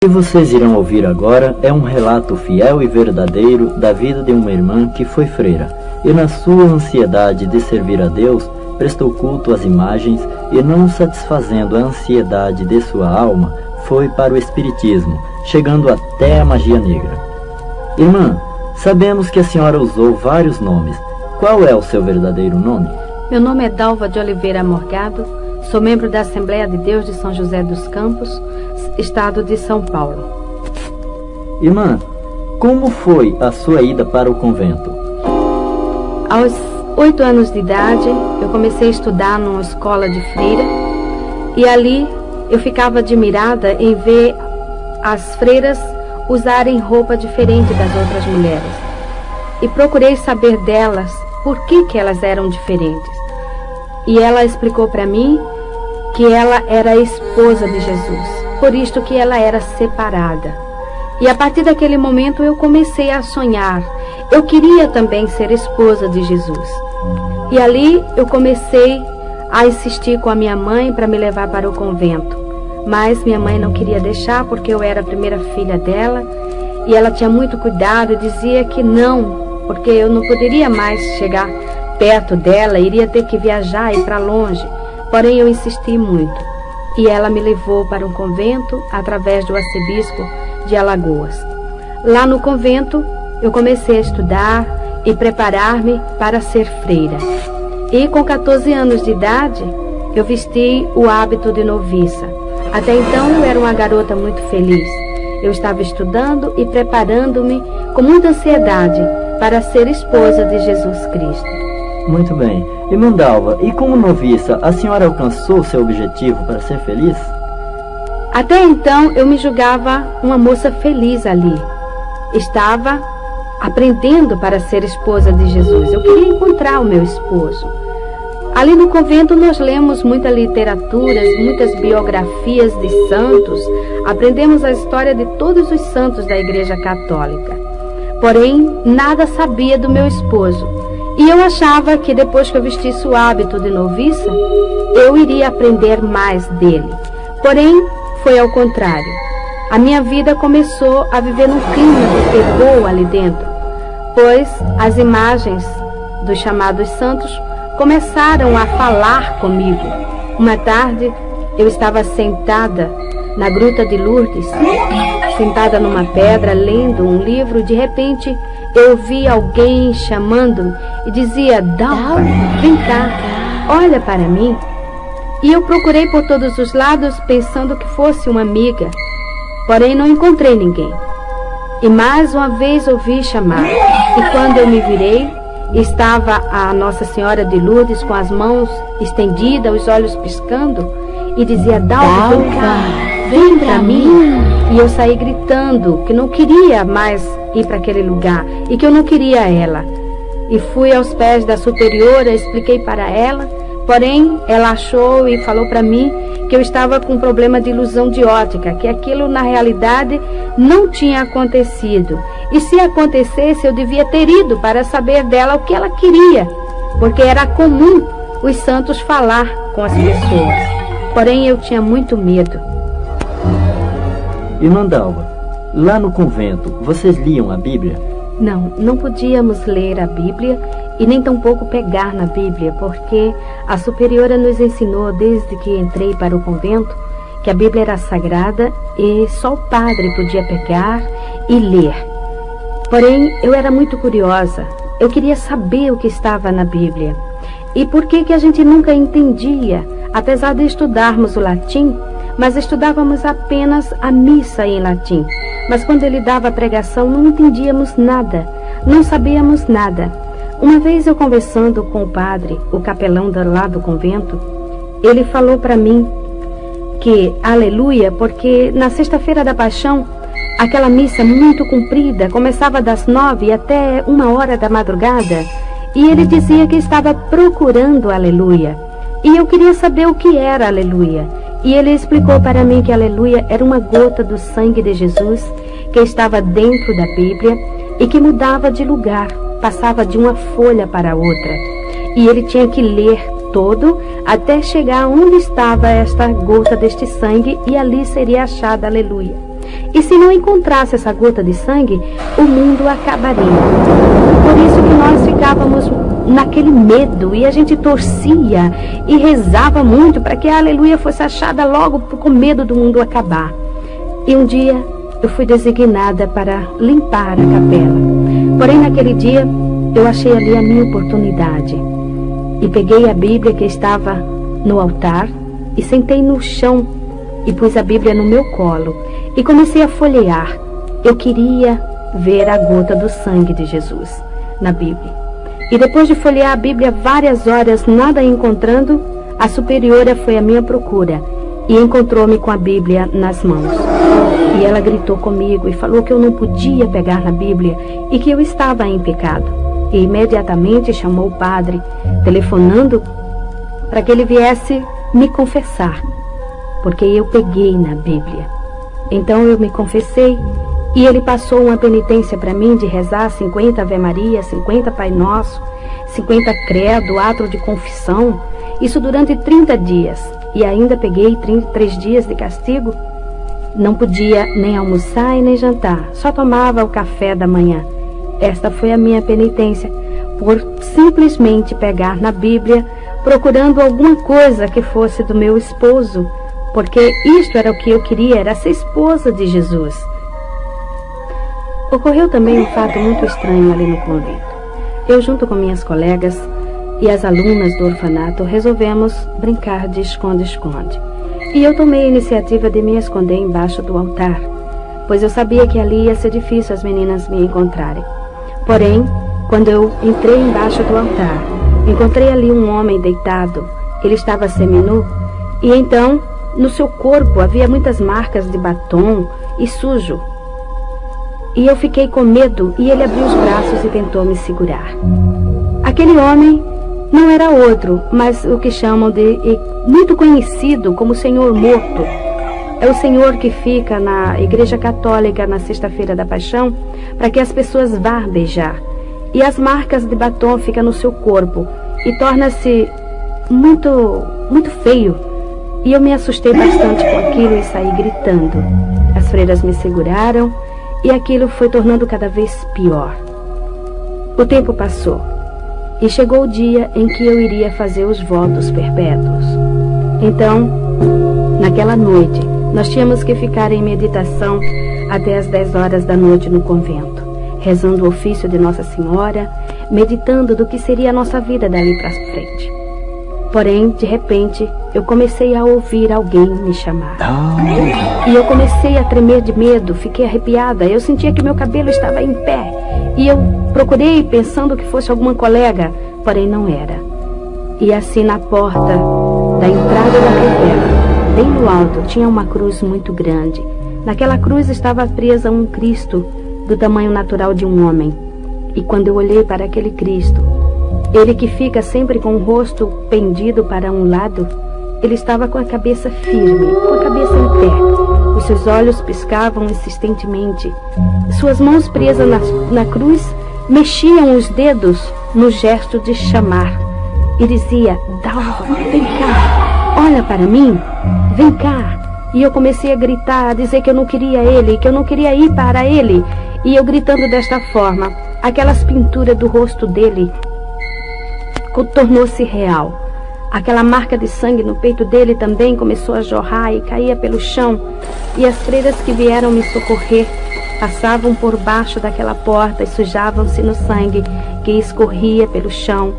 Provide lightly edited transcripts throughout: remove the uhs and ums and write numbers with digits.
O que vocês irão ouvir agora é um relato fiel e verdadeiro da vida de uma irmã que foi freira e, na sua ansiedade de servir a Deus, prestou culto às imagens e, não satisfazendo a ansiedade de sua alma, foi para o espiritismo, chegando até a magia negra. Irmã, sabemos que a senhora usou vários nomes. Qual é o seu verdadeiro nome? Meu nome é Dalva de Oliveira Morgado, sou membro da Assembleia de Deus de São José dos Campos, estado de São Paulo. Irmã, como foi a sua ida para o convento? Aos 8 anos de idade, eu comecei a estudar numa escola de freira e ali eu ficava admirada em ver as freiras usarem roupa diferente das outras mulheres. E procurei saber delas por que elas eram diferentes. E ela explicou para mim que ela era a esposa de Jesus, por isto que ela era separada. E a partir daquele momento eu comecei a sonhar. Eu queria também ser esposa de Jesus. E ali eu comecei a insistir com a minha mãe para me levar para o convento. Mas minha mãe não queria deixar porque eu era a primeira filha dela. E ela tinha muito cuidado e dizia que não, porque eu não poderia mais chegar perto dela, iria ter que viajar e ir para longe. Porém eu insisti muito. E ela me levou para um convento através do arcebispo de Alagoas. Lá no convento eu comecei a estudar e preparar-me para ser freira. E com 14 anos de idade eu vesti o hábito de noviça. Até então eu era uma garota muito feliz. Eu estava estudando e preparando-me com muita ansiedade para ser esposa de Jesus Cristo. Muito bem. Irmã Dalva, e como noviça, a senhora alcançou seu objetivo para ser feliz? Até então eu me julgava uma moça feliz ali. Estava aprendendo para ser esposa de Jesus. Eu queria encontrar o meu esposo. Ali no convento nós lemos muitas literaturas, muitas biografias de santos. Aprendemos a história de todos os santos da Igreja Católica. Porém, nada sabia do meu esposo. E eu achava que depois que eu vestisse o hábito de noviça, eu iria aprender mais dele. Porém, foi ao contrário. A minha vida começou a viver num clima de terror ali dentro, pois as imagens dos chamados santos começaram a falar comigo. Uma tarde, eu estava sentada na Gruta de Lourdes, sentada numa pedra, lendo um livro. De repente, eu ouvi alguém chamando-me e dizia: Dalva, vem cá, olha para mim. E eu procurei por todos os lados, pensando que fosse uma amiga, porém não encontrei ninguém. E mais uma vez ouvi chamar, e quando eu me virei, estava a Nossa Senhora de Lourdes com as mãos estendidas, os olhos piscando, e dizia: Dalva, vem para mim. E eu saí gritando que não queria mais ir para aquele lugar e que eu não queria ela. E fui aos pés da superiora, expliquei para ela, porém ela achou e falou para mim que eu estava com um problema de ilusão de ótica, que aquilo na realidade não tinha acontecido. E se acontecesse, eu devia ter ido para saber dela o que ela queria, porque era comum os santos falar com as pessoas. Porém eu tinha muito medo. Irmã Dalva, lá no convento, vocês liam a Bíblia? Não podíamos ler a Bíblia e nem tampouco pegar na Bíblia, porque a superiora nos ensinou desde que entrei para o convento que a Bíblia era sagrada e só o padre podia pegar e ler. Porém, eu era muito curiosa, eu queria saber o que estava na Bíblia. E por que a gente nunca entendia, apesar de estudarmos o latim, mas estudávamos apenas a missa em latim. Mas quando ele dava a pregação, não entendíamos nada, não sabíamos nada. Uma vez eu conversando com o padre, o capelão lá do convento, ele falou para mim que, aleluia, porque na sexta-feira da Paixão, aquela missa muito comprida, começava das 9 até 1h da madrugada, e ele dizia que estava procurando aleluia. E eu queria saber o que era aleluia. E ele explicou para mim que aleluia era uma gota do sangue de Jesus que estava dentro da Bíblia e que mudava de lugar, passava de uma folha para outra. E ele tinha que ler todo até chegar onde estava esta gota deste sangue e ali seria achada aleluia. E se não encontrasse essa gota de sangue, o mundo acabaria. Por isso que nós ficávamos naquele medo e a gente torcia e rezava muito para que a aleluia fosse achada logo com medo do mundo acabar. E um dia eu fui designada para limpar a capela. Porém, naquele dia eu achei ali a minha oportunidade e peguei a Bíblia que estava no altar e sentei no chão e pus a Bíblia no meu colo e comecei a folhear. Eu queria ver a gota do sangue de Jesus na Bíblia. E depois de folhear a Bíblia várias horas, nada encontrando, a superiora foi à minha procura e encontrou-me com a Bíblia nas mãos. E ela gritou comigo e falou que eu não podia pegar na Bíblia e que eu estava em pecado. E imediatamente chamou o padre, telefonando para que ele viesse me confessar, porque eu peguei na Bíblia. Então eu me confessei e ele passou uma penitência para mim de rezar 50 Ave Maria, 50 Pai Nosso, 50 Credo, ato de confissão, isso durante 30 dias. E ainda peguei 33 dias de castigo. Não podia nem almoçar e nem jantar, só tomava o café da manhã. Esta foi a minha penitência, por simplesmente pegar na Bíblia, procurando alguma coisa que fosse do meu esposo, porque isto era o que eu queria, era ser esposa de Jesus. Ocorreu também um fato muito estranho ali no convento. Eu, junto com minhas colegas e as alunas do orfanato, resolvemos brincar de esconde-esconde. E eu tomei a iniciativa de me esconder embaixo do altar, pois eu sabia que ali ia ser difícil as meninas me encontrarem. Porém, quando eu entrei embaixo do altar, encontrei ali um homem deitado. Ele estava seminu e então, no seu corpo havia muitas marcas de batom e sujo. E eu fiquei com medo e ele abriu os braços e tentou me segurar. Aquele homem não era outro, mas o que chamam de muito conhecido como Senhor Morto. É o Senhor que fica na Igreja Católica na Sexta-feira da Paixão para que as pessoas vá beijar. E as marcas de batom ficam no seu corpo e torna-se muito feio. E eu me assustei bastante com aquilo e saí gritando. As freiras me seguraram e aquilo foi tornando cada vez pior. O tempo passou e chegou o dia em que eu iria fazer os votos perpétuos. Então, naquela noite, nós tínhamos que ficar em meditação até as 10 horas da noite no convento, rezando o ofício de Nossa Senhora, meditando do que seria a nossa vida dali para frente. Porém, de repente, eu comecei a ouvir alguém me chamar. E eu comecei a tremer de medo, fiquei arrepiada. Eu sentia que meu cabelo estava em pé. E eu procurei pensando que fosse alguma colega, porém não era. E assim na porta da entrada da capela, bem no alto, tinha uma cruz muito grande. Naquela cruz estava presa um Cristo do tamanho natural de um homem. E quando eu olhei para aquele Cristo, ele que fica sempre com o rosto pendido para um lado, ele estava com a cabeça firme, com a cabeça em pé. Os seus olhos piscavam insistentemente. Suas mãos presas na cruz mexiam os dedos no gesto de chamar. E dizia: Dalva, vem cá, olha para mim, vem cá. E eu comecei a gritar, a dizer que eu não queria ele, que eu não queria ir para ele. E eu gritando desta forma, aquelas pinturas do rosto dele tornou-se real. Aquela marca de sangue no peito dele também começou a jorrar e caía pelo chão. E as freiras que vieram me socorrer passavam por baixo daquela porta e sujavam-se no sangue que escorria pelo chão.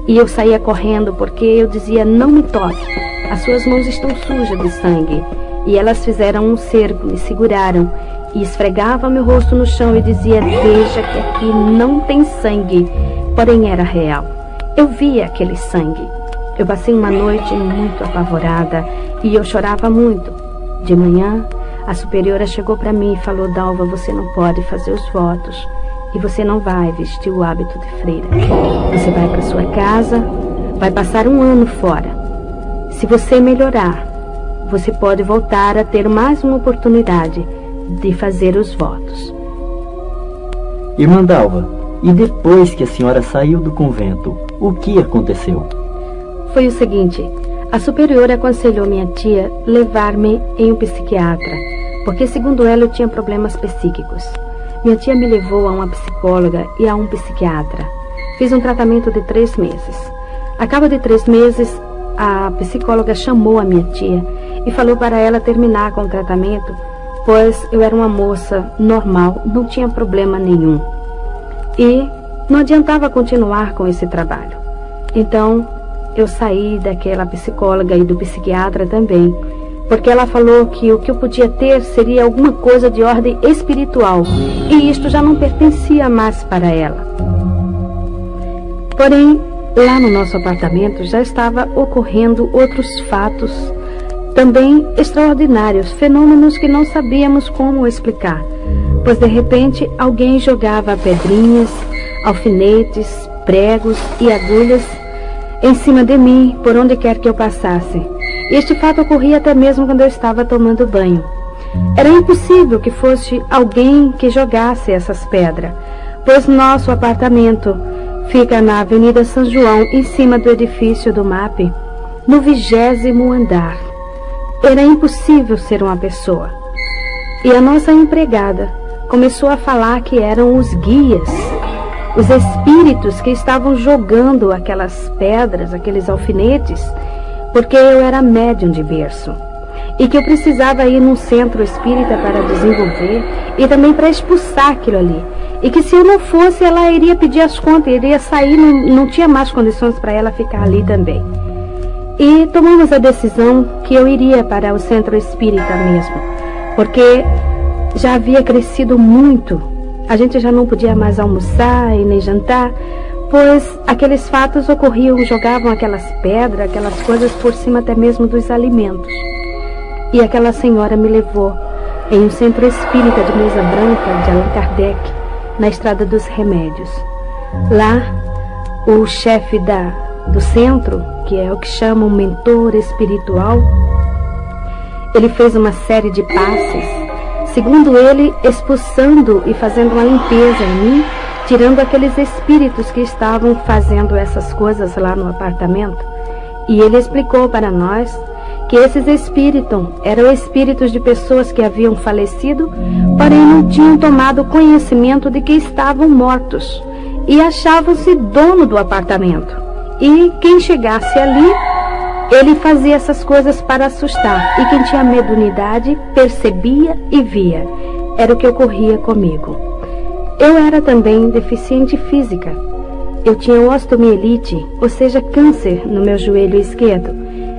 E eu saía correndo porque eu dizia: não me toque, as suas mãos estão sujas de sangue. E elas fizeram um cerco, me seguraram e esfregavam meu rosto no chão e dizia: veja que aqui não tem sangue. Porém era real. Eu via aquele sangue. Eu passei uma noite muito apavorada e eu chorava muito. De manhã, a superiora chegou para mim e falou: Dalva, você não pode fazer os votos e você não vai vestir o hábito de freira. Você vai para sua casa, vai passar 1 ano fora. Se você melhorar, você pode voltar a ter mais uma oportunidade de fazer os votos. Irmã Dalva, e depois que a senhora saiu do convento, o que aconteceu? Foi o seguinte: a superiora aconselhou minha tia levar-me em um psiquiatra, porque segundo ela eu tinha problemas psíquicos. Minha tia me levou a uma psicóloga e a um psiquiatra. Fiz um tratamento de 3 meses. A cabo de 3 meses, a psicóloga chamou a minha tia e falou para ela terminar com o tratamento, pois eu era uma moça normal, não tinha problema nenhum. E não adiantava continuar com esse trabalho. Então, eu saí daquela psicóloga e do psiquiatra também, porque ela falou que o que eu podia ter seria alguma coisa de ordem espiritual, e isto já não pertencia mais para ela. Porém, lá no nosso apartamento já estava ocorrendo outros fatos, também extraordinários, fenômenos que não sabíamos como explicar, pois de repente alguém jogava pedrinhas, alfinetes, pregos e agulhas em cima de mim, por onde quer que eu passasse. Este fato ocorria até mesmo quando eu estava tomando banho. Era impossível que fosse alguém que jogasse essas pedras, pois nosso apartamento fica na Avenida São João, em cima do edifício do MAP, no 20º andar. Era impossível ser uma pessoa. E a nossa empregada começou a falar que eram os guias, os espíritos que estavam jogando aquelas pedras, aqueles alfinetes, porque eu era médium de berço e que eu precisava ir num centro espírita para desenvolver e também para expulsar aquilo ali. E que se eu não fosse, ela iria pedir as contas, iria sair, não tinha mais condições para ela ficar ali também. E tomamos a decisão que eu iria para o centro espírita mesmo, porque já havia crescido muito. A gente já não podia mais almoçar e nem jantar, pois aqueles fatos ocorriam, jogavam aquelas pedras, aquelas coisas por cima até mesmo dos alimentos. E aquela senhora me levou em um centro espírita de mesa branca de Allan Kardec, na Estrada dos Remédios. Lá, o chefe do centro, que é o que chama um mentor espiritual, ele fez uma série de passes, segundo ele, expulsando e fazendo uma limpeza em mim, tirando aqueles espíritos que estavam fazendo essas coisas lá no apartamento. E ele explicou para nós que esses espíritos eram espíritos de pessoas que haviam falecido, porém não tinham tomado conhecimento de que estavam mortos e achavam-se dono do apartamento. E quem chegasse ali, ele fazia essas coisas para assustar. E quem tinha mediunidade percebia e via. Era o que ocorria comigo. Eu era também deficiente física. Eu tinha osteomielite, ou seja, câncer no meu joelho esquerdo.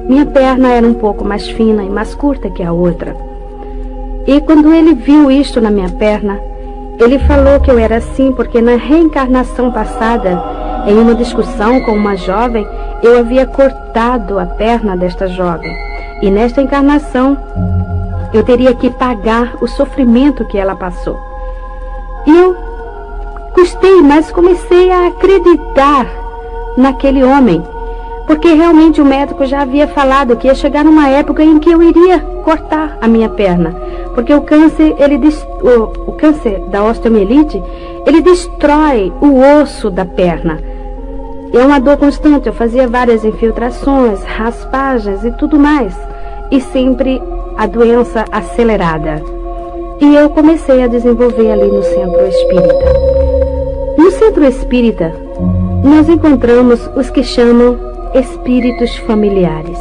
Minha perna era um pouco mais fina e mais curta que a outra. E quando ele viu isto na minha perna, ele falou que eu era assim porque na reencarnação passada, em uma discussão com uma jovem, eu havia cortado a perna desta jovem. E nesta encarnação, eu teria que pagar o sofrimento que ela passou. E eu gostei, mas comecei a acreditar naquele homem, porque realmente o médico já havia falado que ia chegar numa época em que eu iria cortar a minha perna, porque o câncer, o câncer da osteomielite, ele destrói o osso da perna. É uma dor constante, eu fazia várias infiltrações, raspagens e tudo mais, e sempre a doença acelerada. E eu comecei a desenvolver ali no centro espírita. No centro espírita, nós encontramos os que chamam espíritos familiares.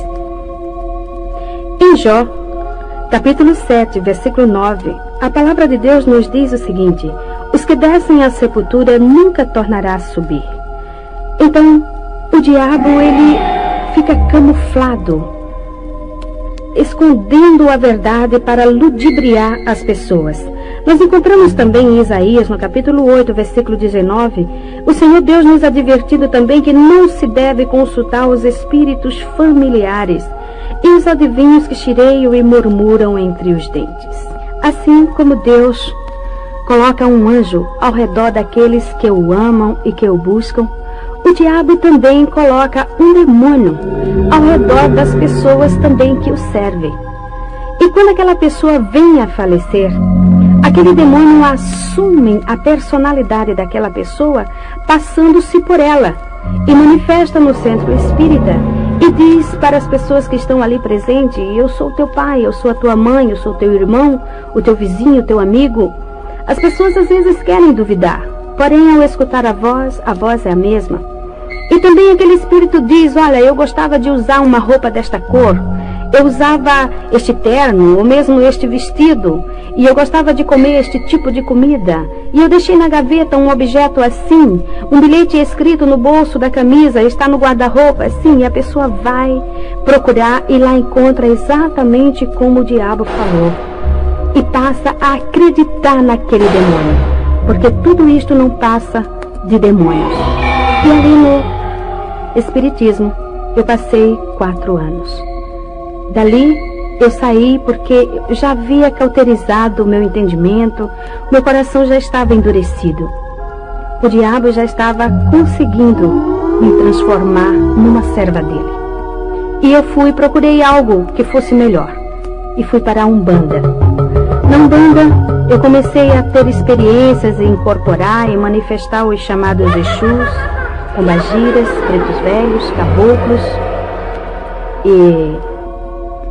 Em Jó, capítulo 7, versículo 9, a palavra de Deus nos diz o seguinte: os que descem à sepultura nunca tornará a subir. Então, o diabo, ele fica camuflado, escondendo a verdade para ludibriar as pessoas. Nós encontramos também em Isaías, no capítulo 8, versículo 19, o Senhor Deus nos advertindo também que não se deve consultar os espíritos familiares e os adivinhos que chireiam e murmuram entre os dentes. Assim como Deus coloca um anjo ao redor daqueles que o amam e que o buscam, o diabo também coloca um demônio ao redor das pessoas também que o servem. E quando aquela pessoa vem a falecer, aquele demônio assume a personalidade daquela pessoa, passando-se por ela, e manifesta no centro espírita e diz para as pessoas que estão ali presentes: eu sou teu pai, eu sou a tua mãe, eu sou teu irmão, o teu vizinho, o teu amigo. As pessoas às vezes querem duvidar, porém ao escutar a voz é a mesma. E também aquele espírito diz: olha, eu gostava de usar uma roupa desta cor, eu usava este terno, ou mesmo este vestido, e eu gostava de comer este tipo de comida, e eu deixei na gaveta um objeto assim, um bilhete escrito no bolso da camisa, está no guarda-roupa assim, e a pessoa vai procurar e lá encontra exatamente como o diabo falou, e passa a acreditar naquele demônio, porque tudo isto não passa de demônios. E ali no Espiritismo eu passei 4 anos. Dali eu saí porque eu já havia cauterizado o meu entendimento, meu coração já estava endurecido. O diabo já estava conseguindo me transformar numa serva dele. E eu procurei algo que fosse melhor, e fui para a Umbanda. Na Umbanda eu comecei a ter experiências em incorporar e manifestar os chamados Exus, pombagiras, pretos velhos, caboclos e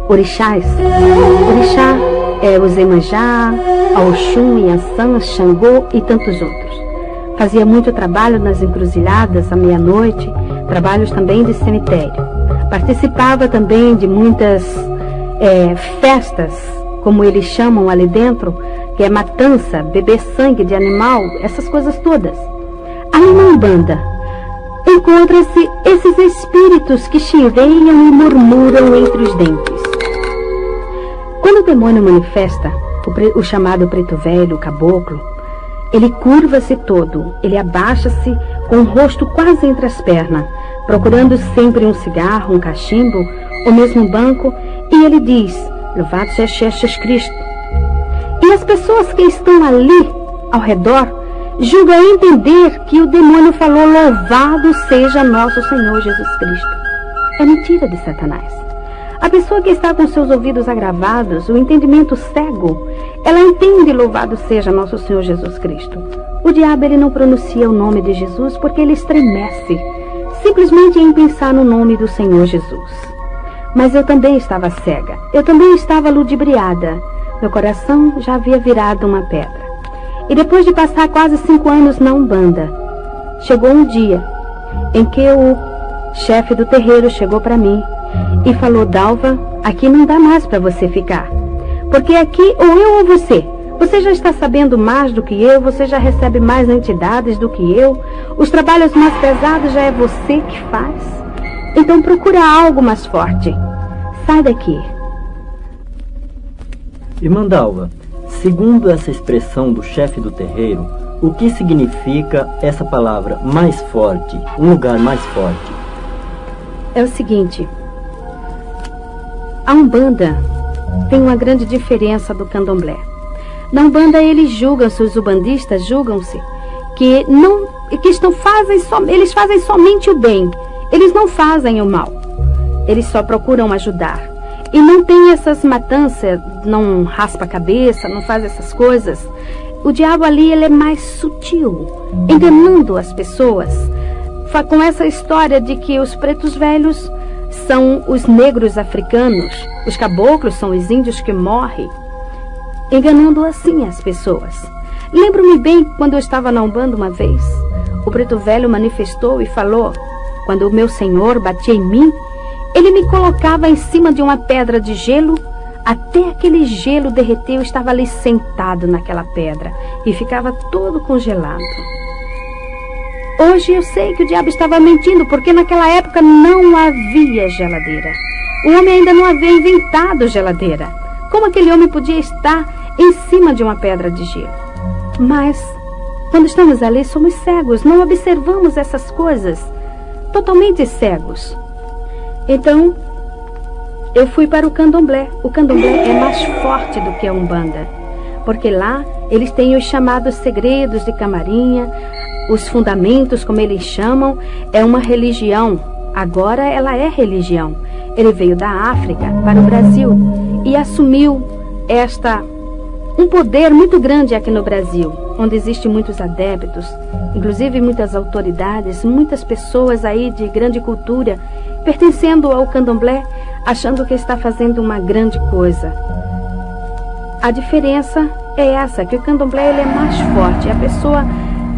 orixás. Orixá é o Zemanjá, a Oxum, Iansã, Xangô e tantos outros. Fazia muito trabalho nas encruzilhadas à meia-noite, trabalhos também de cemitério. Participava também de muitas festas, como eles chamam ali dentro, que é matança, beber sangue de animal, essas coisas todas. Ali na Umbanda encontram-se esses espíritos que cheireiam e murmuram entre os dentes. Quando o demônio manifesta, o chamado preto velho, o caboclo, ele curva-se todo, ele abaixa-se com o rosto quase entre as pernas, procurando sempre um cigarro, um cachimbo, ou mesmo um banco, e ele diz: louvado seja Jesus Cristo. E as pessoas que estão ali, ao redor, julgam entender que o demônio falou: louvado seja nosso Senhor Jesus Cristo. É mentira de Satanás. A pessoa que está com seus ouvidos agravados, o entendimento cego, ela entende: louvado seja nosso Senhor Jesus Cristo. O diabo, ele não pronuncia o nome de Jesus porque ele estremece, simplesmente em pensar no nome do Senhor Jesus. Mas eu também estava cega, eu também estava ludibriada, meu coração já havia virado uma pedra. E depois de passar quase 5 anos na Umbanda, chegou um dia em que o chefe do terreiro chegou para mim e falou: Dalva, aqui não dá mais para você ficar, porque aqui ou eu ou você já está sabendo mais do que eu, você já recebe mais entidades do que eu, os trabalhos mais pesados já é você que faz, então procura algo mais forte, sai daqui. Irmã Dalva, segundo essa expressão do chefe do terreiro, o que significa essa palavra mais forte, um lugar mais forte? É o seguinte, a Umbanda tem uma grande diferença do Candomblé. Na Umbanda eles julgam-se, os ubandistas julgam-se que eles fazem somente o bem, eles não fazem o mal, eles só procuram ajudar. E não tem essas matanças, não raspa a cabeça, não faz essas coisas. O diabo ali, ele é mais sutil, enganando as pessoas, com essa história de que os pretos velhos são os negros africanos, os caboclos são os índios que morrem, enganando assim as pessoas. Lembro-me bem quando eu estava na Umbanda uma vez, o preto velho manifestou e falou: quando o meu senhor batia em mim, ele me colocava em cima de uma pedra de gelo, até aquele gelo derreter. Eu estava ali sentado naquela pedra e ficava todo congelado. Hoje eu sei que o diabo estava mentindo, porque naquela época não havia geladeira. O homem ainda não havia inventado geladeira. Como aquele homem podia estar em cima de uma pedra de gelo? Mas, quando estamos ali, somos cegos, não observamos essas coisas, totalmente cegos. Então, eu fui para o Candomblé. O Candomblé é mais forte do que a Umbanda, porque lá eles têm os chamados segredos de camarinha, os fundamentos, como eles chamam, é uma religião. Agora ela é religião. Ele veio da África para o Brasil e assumiu esta um poder muito grande aqui no Brasil, onde existem muitos adeptos, inclusive muitas autoridades, muitas pessoas aí de grande cultura, pertencendo ao candomblé, achando que está fazendo uma grande coisa. A diferença é essa, que o candomblé ele é mais forte,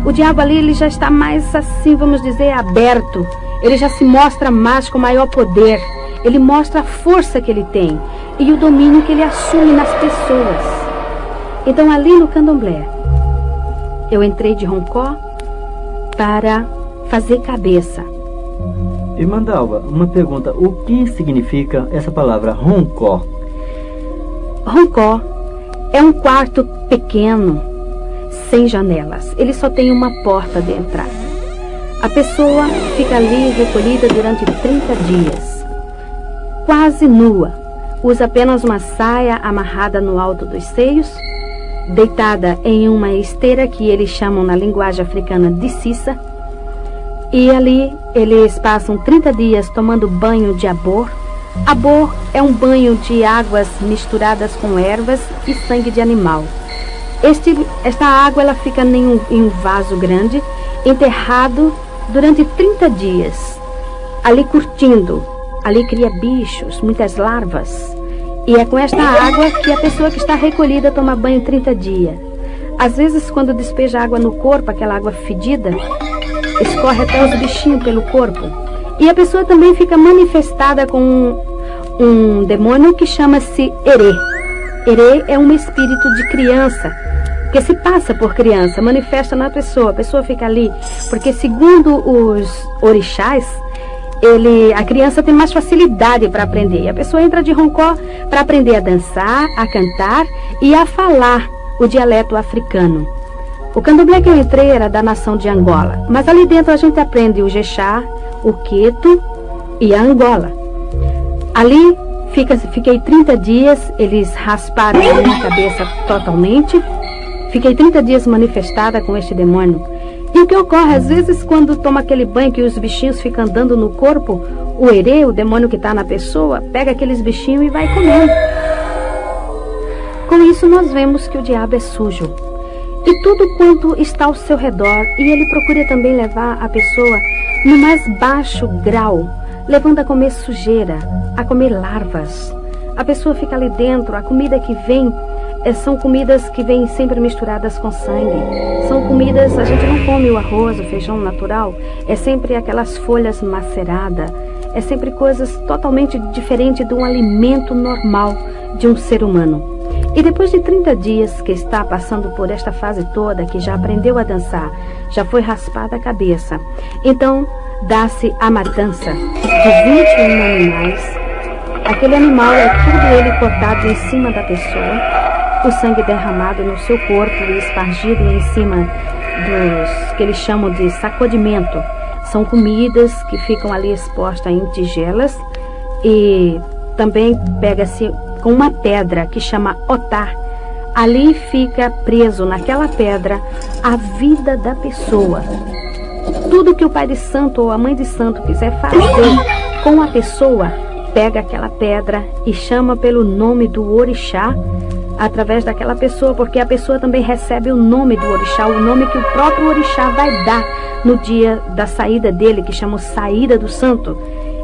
o diabo ali ele já está mais assim, vamos dizer, aberto, ele já se mostra mais com maior poder, ele mostra a força que ele tem e o domínio que ele assume nas pessoas. Então ali no candomblé, eu entrei de roncó para fazer cabeça. Irmã Dalva, uma pergunta, o que significa essa palavra roncó? Roncó é um quarto pequeno, sem janelas. Ele só tem uma porta de entrada. A pessoa fica ali recolhida durante 30 dias, quase nua. Usa apenas uma saia amarrada no alto dos seios, deitada em uma esteira que eles chamam na linguagem africana de sissa. E ali eles passam 30 dias tomando banho de abor. Abor é um banho de águas misturadas com ervas e sangue de animal. Esta água ela fica em um vaso grande, enterrado durante 30 dias, ali curtindo. Ali cria bichos, muitas larvas. E é com esta água que a pessoa que está recolhida toma banho 30 dias. Às vezes, quando despeja água no corpo, aquela água fedida, escorre até os bichinhos pelo corpo. E a pessoa também fica manifestada com um demônio que chama-se Erê. Erê é um espírito de criança, que se passa por criança, manifesta na pessoa. A pessoa fica ali, porque segundo os orixás, a criança tem mais facilidade para aprender. A pessoa entra de roncó para aprender a dançar, a cantar e a falar o dialeto africano. O candomblé que eu entrei era da nação de Angola, mas ali dentro a gente aprende o jexá, o queto e a Angola. Ali fiquei 30 dias, eles rasparam a minha cabeça totalmente. Fiquei 30 dias manifestada com este demônio. E o que ocorre, às vezes, quando toma aquele banho que os bichinhos ficam andando no corpo, o Erê, o demônio que está na pessoa, pega aqueles bichinhos e vai comendo. Com isso, nós vemos que o diabo é sujo. E tudo quanto está ao seu redor, e ele procura também levar a pessoa no mais baixo grau, levando a comer sujeira, a comer larvas. A pessoa fica ali dentro, a comida que vem são comidas que vêm sempre misturadas com sangue. São comidas, a gente não come o arroz, o feijão natural, é sempre aquelas folhas maceradas, é sempre coisas totalmente diferentes de um alimento normal de um ser humano. E depois de 30 dias que está passando por esta fase toda, que já aprendeu a dançar, já foi raspada a cabeça, então dá-se a matança de 21 animais. Aquele animal é tudo ele cortado em cima da pessoa, o sangue derramado no seu corpo e espargido em cima dos que eles chamam de sacudimento. São comidas que ficam ali expostas em tigelas e também pega-se com uma pedra que chama otar. Ali fica preso naquela pedra a vida da pessoa. Tudo que o pai de santo ou a mãe de santo quiser fazer com a pessoa, pega aquela pedra e chama pelo nome do orixá através daquela pessoa, porque a pessoa também recebe o nome do orixá, o nome que o próprio orixá vai dar no dia da saída dele, que chama saída do santo.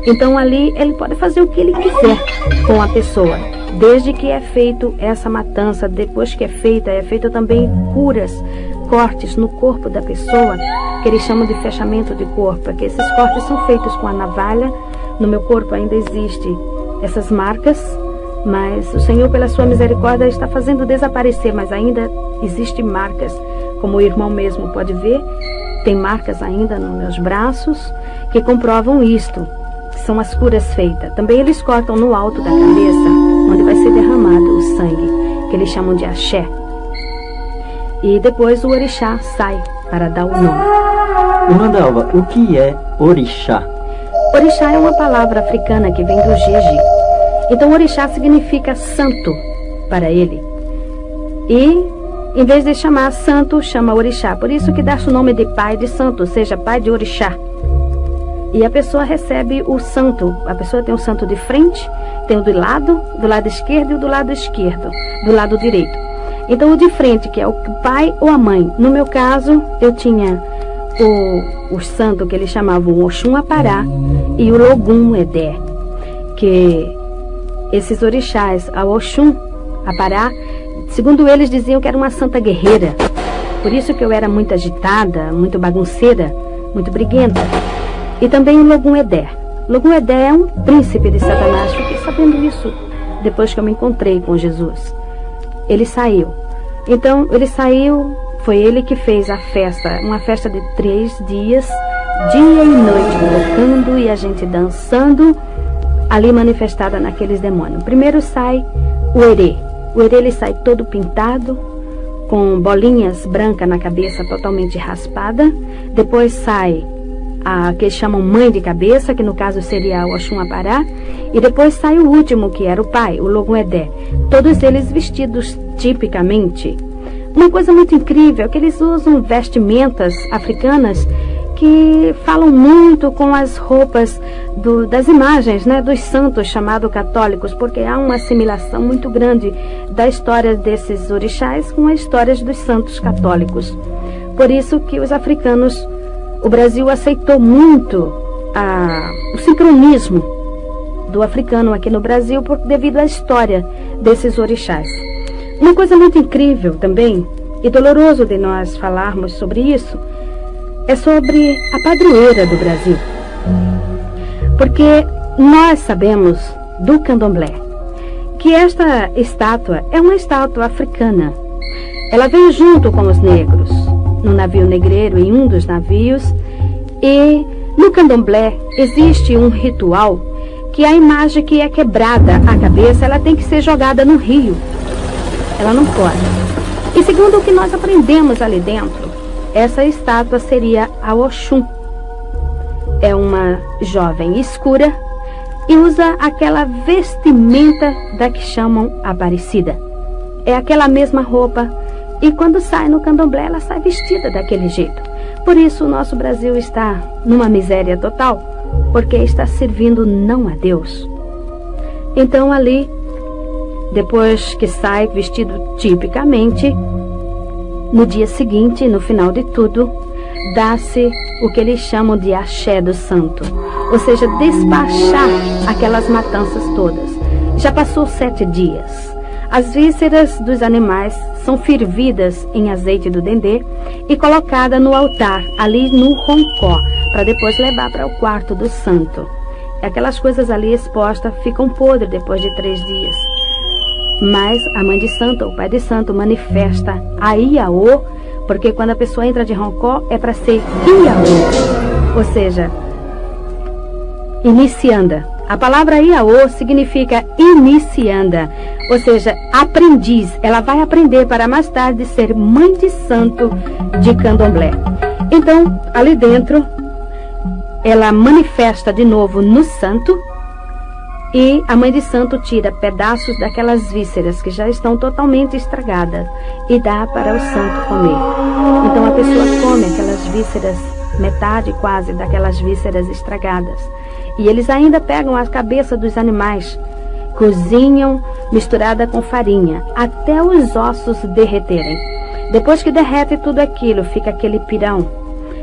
Então ali ele pode fazer o que ele quiser com a pessoa, desde que é feito essa matança. Depois que é feita também curas, cortes no corpo da pessoa, que eles chamam de fechamento de corpo, que esses cortes são feitos com a navalha. No meu corpo ainda existem essas marcas, mas o Senhor, pela sua misericórdia, está fazendo desaparecer, mas ainda existem marcas, como o irmão mesmo pode ver, tem marcas ainda nos meus braços que comprovam isto, que são as curas feitas. Também eles cortam no alto da cabeça, onde vai ser derramado o sangue, que eles chamam de axé. E depois o orixá sai para dar o nome. Irmã Dalva, o que é orixá? Orixá é uma palavra africana que vem do jeje. Então orixá significa santo para ele. E em vez de chamar santo, chama orixá. Por isso que dá-se o nome de pai de santo, ou seja, pai de orixá. E a pessoa recebe o santo. A pessoa tem o santo de frente, tem o do lado esquerdo e o do lado esquerdo, do lado direito. Então o de frente, que é o pai ou a mãe. No meu caso, eu tinha o santo que eles chamavam Oxum Apará e o Logum Edé, que esses orixás, a Oxum Apará, segundo eles diziam que era uma santa guerreira. Por isso que eu era muito agitada, muito bagunceira, muito briguenta. E também o Logum Edé. Logum Edé é um príncipe de Satanás. Fiquei sabendo isso depois que eu me encontrei com Jesus. Ele saiu. Então, ele saiu, foi ele que fez a festa, uma festa de 3 dias, dia e noite, tocando e a gente dançando, ali manifestada naqueles demônios. Primeiro sai o Herê. O Herê, ele sai todo pintado, com bolinhas brancas na cabeça, totalmente raspada. Depois sai a que eles chamam mãe de cabeça, que no caso seria o Oxum Apará. E depois sai o último, que era o pai, o Logum Edé. Todos eles vestidos tipicamente. Uma coisa muito incrível é que eles usam vestimentas africanas que falam muito com as roupas das imagens, né, dos santos chamados católicos, porque há uma assimilação muito grande da história desses orixás com as histórias dos santos católicos. Por isso que os africanos, o Brasil aceitou muito o sincronismo do africano aqui no Brasil devido à história desses orixás. Uma coisa muito incrível também, e doloroso de nós falarmos sobre isso, é sobre a padroeira do Brasil. Porque nós sabemos do candomblé que esta estátua é uma estátua africana. Ela veio junto com os negros, no navio negreiro, em um dos navios, e no candomblé existe um ritual que a imagem que é quebrada a cabeça, ela tem que ser jogada no rio. Ela não pode. E segundo o que nós aprendemos ali dentro, essa estátua seria a Oxum. É uma jovem escura e usa aquela vestimenta da que chamam Aparecida. É aquela mesma roupa e quando sai no candomblé ela sai vestida daquele jeito. Por isso o nosso Brasil está numa miséria total, porque está servindo não a Deus. Então ali, depois que sai vestido tipicamente, no dia seguinte, no final de tudo, dá-se o que eles chamam de axé do santo, ou seja, despachar aquelas matanças todas. Já passou 7 dias. As vísceras dos animais são fervidas em azeite do dendê e colocadas no altar, ali no roncó, para depois levar para o quarto do santo. Aquelas coisas ali expostas ficam podres depois de 3 dias. Mas a mãe de santo, ou o pai de santo, manifesta a Iaô, porque quando a pessoa entra de roncó é para ser Iaô, ou seja, inicianda. A palavra Iaô significa inicianda, ou seja, aprendiz. Ela vai aprender para mais tarde ser mãe de santo de candomblé. Então, ali dentro, ela manifesta de novo no santo, e a mãe de santo tira pedaços daquelas vísceras que já estão totalmente estragadas e dá para o santo comer. Então a pessoa come aquelas vísceras, metade quase daquelas vísceras estragadas. E eles ainda pegam a cabeça dos animais, cozinham misturada com farinha, até os ossos derreterem. Depois que derrete tudo aquilo, fica aquele pirão.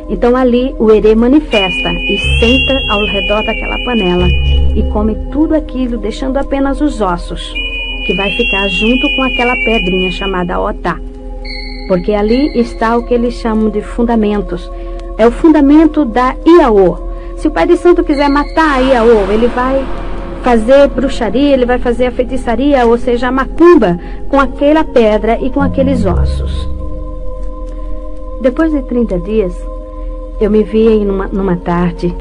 Então ali o Herê manifesta e senta ao redor daquela panela e come tudo aquilo, deixando apenas os ossos, que vai ficar junto com aquela pedrinha chamada Otá. Porque ali está o que eles chamam de fundamentos. É o fundamento da Iaô. Se o pai de santo quiser matar a Iaô, ele vai fazer bruxaria, ele vai fazer a feitiçaria, ou seja, a macumba, com aquela pedra e com aqueles ossos. Depois de 30 dias, eu me vi numa tarde,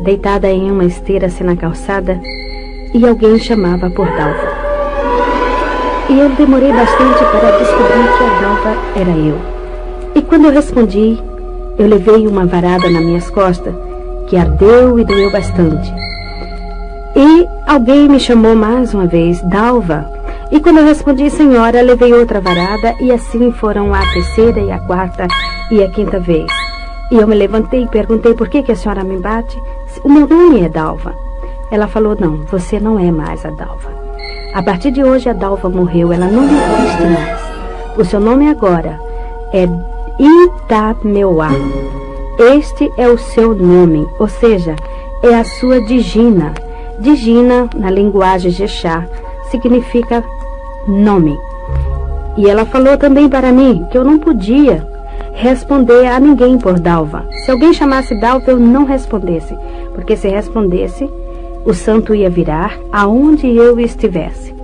deitada em uma esteira assim na calçada, e alguém chamava por Dalva. E eu demorei bastante para descobrir que a Dalva era eu. E quando eu respondi, eu levei uma varada nas minhas costas, que ardeu e doeu bastante. E alguém me chamou mais uma vez, Dalva. E quando eu respondi, senhora, levei outra varada, e assim foram a 3ª e a 4ª e a 5ª vez. E eu me levantei e perguntei por que a senhora me bate. O meu nome é Dalva. Ela falou, não, você não é mais a Dalva. A partir de hoje a Dalva morreu, ela não existe mais. O seu nome agora é Itameuá. Este é o seu nome, ou seja, é a sua Digina. Digina, na linguagem Jexá, significa nome. E ela falou também para mim que eu não podia responder a ninguém por Dalva. Se alguém chamasse Dalva, eu não respondesse, porque se respondesse, o santo ia virar aonde eu estivesse.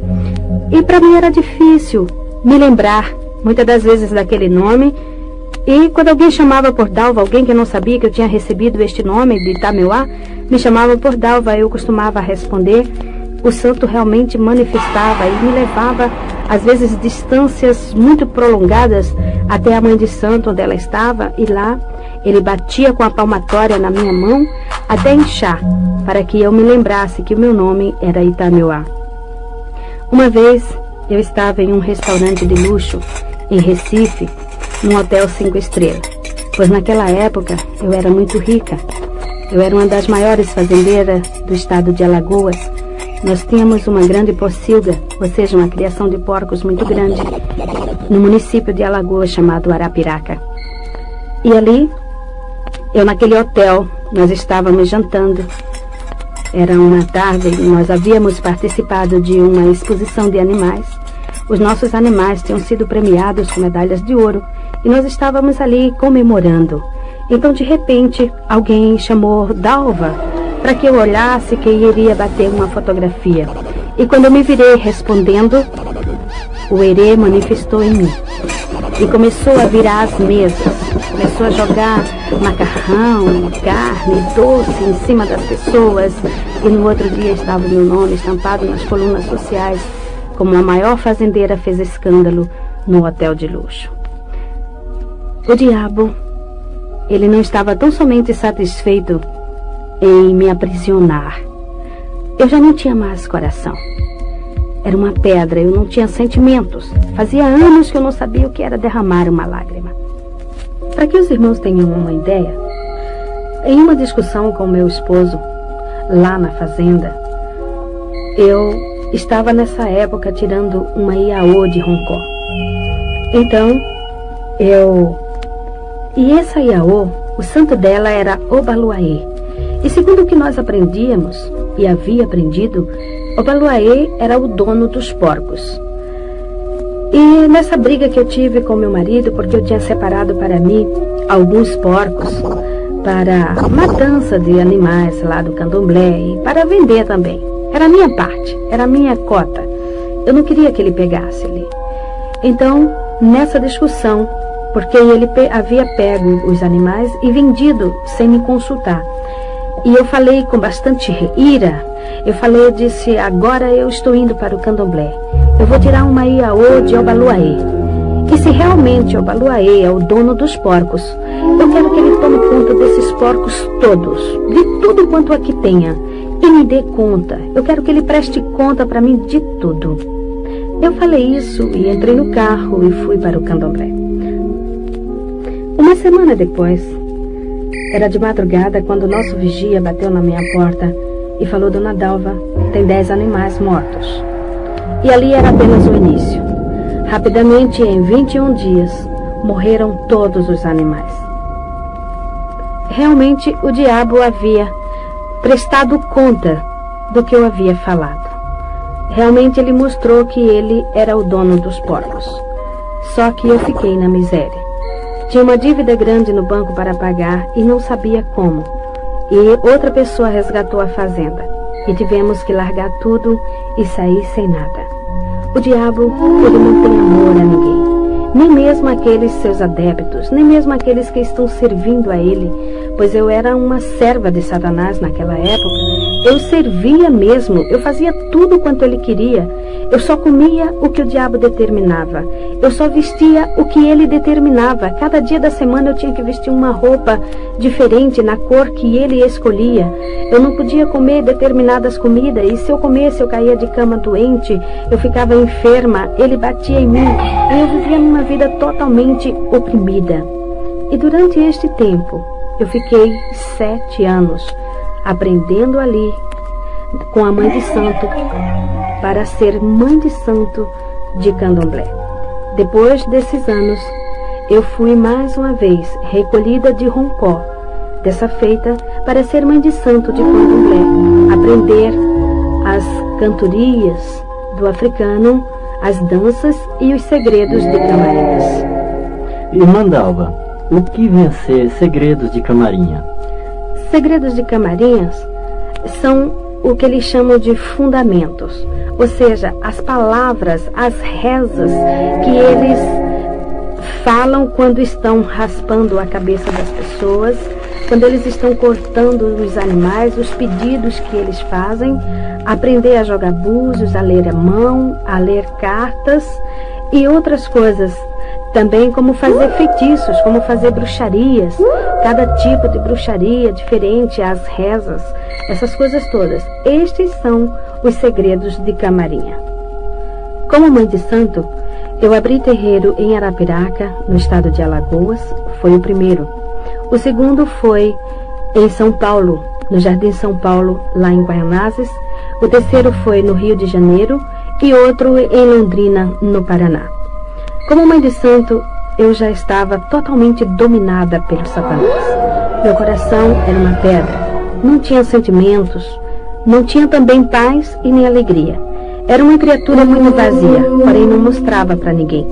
E para mim era difícil me lembrar, muitas das vezes, daquele nome. E quando alguém chamava por Dalva, alguém que não sabia que eu tinha recebido este nome de Itameuá, me chamava por Dalva, eu costumava responder. O santo realmente manifestava e me levava, às vezes, distâncias muito prolongadas até a mãe de santo, onde ela estava, e lá ele batia com a palmatória na minha mão até inchar, para que eu me lembrasse que o meu nome era Itameuá. Uma vez eu estava em um restaurante de luxo em Recife, num hotel 5 estrelas, pois naquela época eu era muito rica. Eu era uma das maiores fazendeiras do estado de Alagoas. Nós tínhamos uma grande pocilga, ou seja, uma criação de porcos muito grande, no município de Alagoas chamado Arapiraca. E ali, eu naquele hotel, nós estávamos jantando. Era uma tarde e nós havíamos participado de uma exposição de animais. Os nossos animais tinham sido premiados com medalhas de ouro e nós estávamos ali comemorando. Então, de repente, alguém chamou Dalva para que eu olhasse que iria bater uma fotografia. E quando eu me virei respondendo, o Herê manifestou em mim e começou a virar as mesas, começou a jogar macarrão, carne, doce em cima das pessoas, e no outro dia estava o meu nome estampado nas colunas sociais como a maior fazendeira fez escândalo no hotel de luxo. O diabo, ele não estava tão somente satisfeito em me aprisionar. Eu já não tinha mais coração. Era uma pedra, eu não tinha sentimentos. Fazia anos que eu não sabia o que era derramar uma lágrima. Para que os irmãos tenham uma ideia, em uma discussão com meu esposo, lá na fazenda, eu estava nessa época tirando uma Iaô de Roncó. Então, E essa Iaô, o santo dela era Obaluaê. E segundo o que nós aprendíamos, e havia aprendido, Obaluaê era o dono dos porcos. E nessa briga que eu tive com meu marido, porque eu tinha separado para mim alguns porcos para matança de animais lá do candomblé e para vender também. Era a minha parte, era a minha cota. Eu não queria que ele pegasse ali. Então, nessa discussão, porque ele havia pego os animais e vendido sem me consultar. E eu falei com bastante ira. Eu disse, agora eu estou indo para o candomblé. Eu vou tirar uma Iaô de Obaluaê. E se realmente Obaluaê é o dono dos porcos, eu quero que ele tome conta desses porcos todos, de tudo quanto aqui tenha, e me dê conta. Eu quero que ele preste conta para mim de tudo. Eu falei isso e entrei no carro e fui para o candomblé. Uma semana depois, era de madrugada quando o nosso vigia bateu na minha porta e falou, Dona Dalva, tem 10 animais mortos. E ali era apenas o início. Rapidamente, em 21 dias, morreram todos os animais. Realmente, o diabo havia prestado conta do que eu havia falado. Realmente, ele mostrou que ele era o dono dos porcos. Só que eu fiquei na miséria. Tinha uma dívida grande no banco para pagar e não sabia como. E outra pessoa resgatou a fazenda. E tivemos que largar tudo e sair sem nada. O diabo, ele não tem amor a ninguém. Nem mesmo aqueles seus adeptos, nem mesmo aqueles que estão servindo a ele. Pois eu era uma serva de Satanás naquela época. Eu servia mesmo, eu fazia tudo quanto ele queria. Eu só comia o que o diabo determinava. Eu só vestia o que ele determinava. Cada dia da semana eu tinha que vestir uma roupa diferente na cor que ele escolhia. Eu não podia comer determinadas comidas. E se eu comesse, eu caía de cama doente. Eu ficava enferma. Ele batia em mim. E eu vivia uma vida totalmente oprimida. E durante este tempo, eu fiquei 7 anos aprendendo ali com a mãe de santo para ser mãe de santo de candomblé. Depois desses anos, eu fui mais uma vez recolhida de Roncó, dessa feita para ser mãe de santo de Candomblé, aprender as cantorias do africano, as danças e os segredos de Camarinhas. Irmã Dalva, o que vem a ser segredos de Camarinha? Segredos de Camarinhas são o que eles chamam de fundamentos, ou seja, as palavras, as rezas que eles falam quando estão raspando a cabeça das pessoas, quando eles estão cortando os animais, os pedidos que eles fazem, aprender a jogar búzios, a ler a mão, a ler cartas e outras coisas. Também como fazer feitiços, como fazer bruxarias, cada tipo de bruxaria diferente, as rezas, essas coisas todas. Estes são os segredos de Camarinha. Como mãe de santo, eu abri terreiro em Arapiraca, no estado de Alagoas, foi o primeiro. O segundo foi em São Paulo, no Jardim São Paulo, lá em Guaianazes. O terceiro foi no Rio de Janeiro e outro em Londrina, no Paraná. Como mãe de santo, eu já estava totalmente dominada pelo Satanás. Meu coração era uma pedra, não tinha sentimentos, não tinha também paz e nem alegria. Era uma criatura muito vazia, porém não mostrava para ninguém.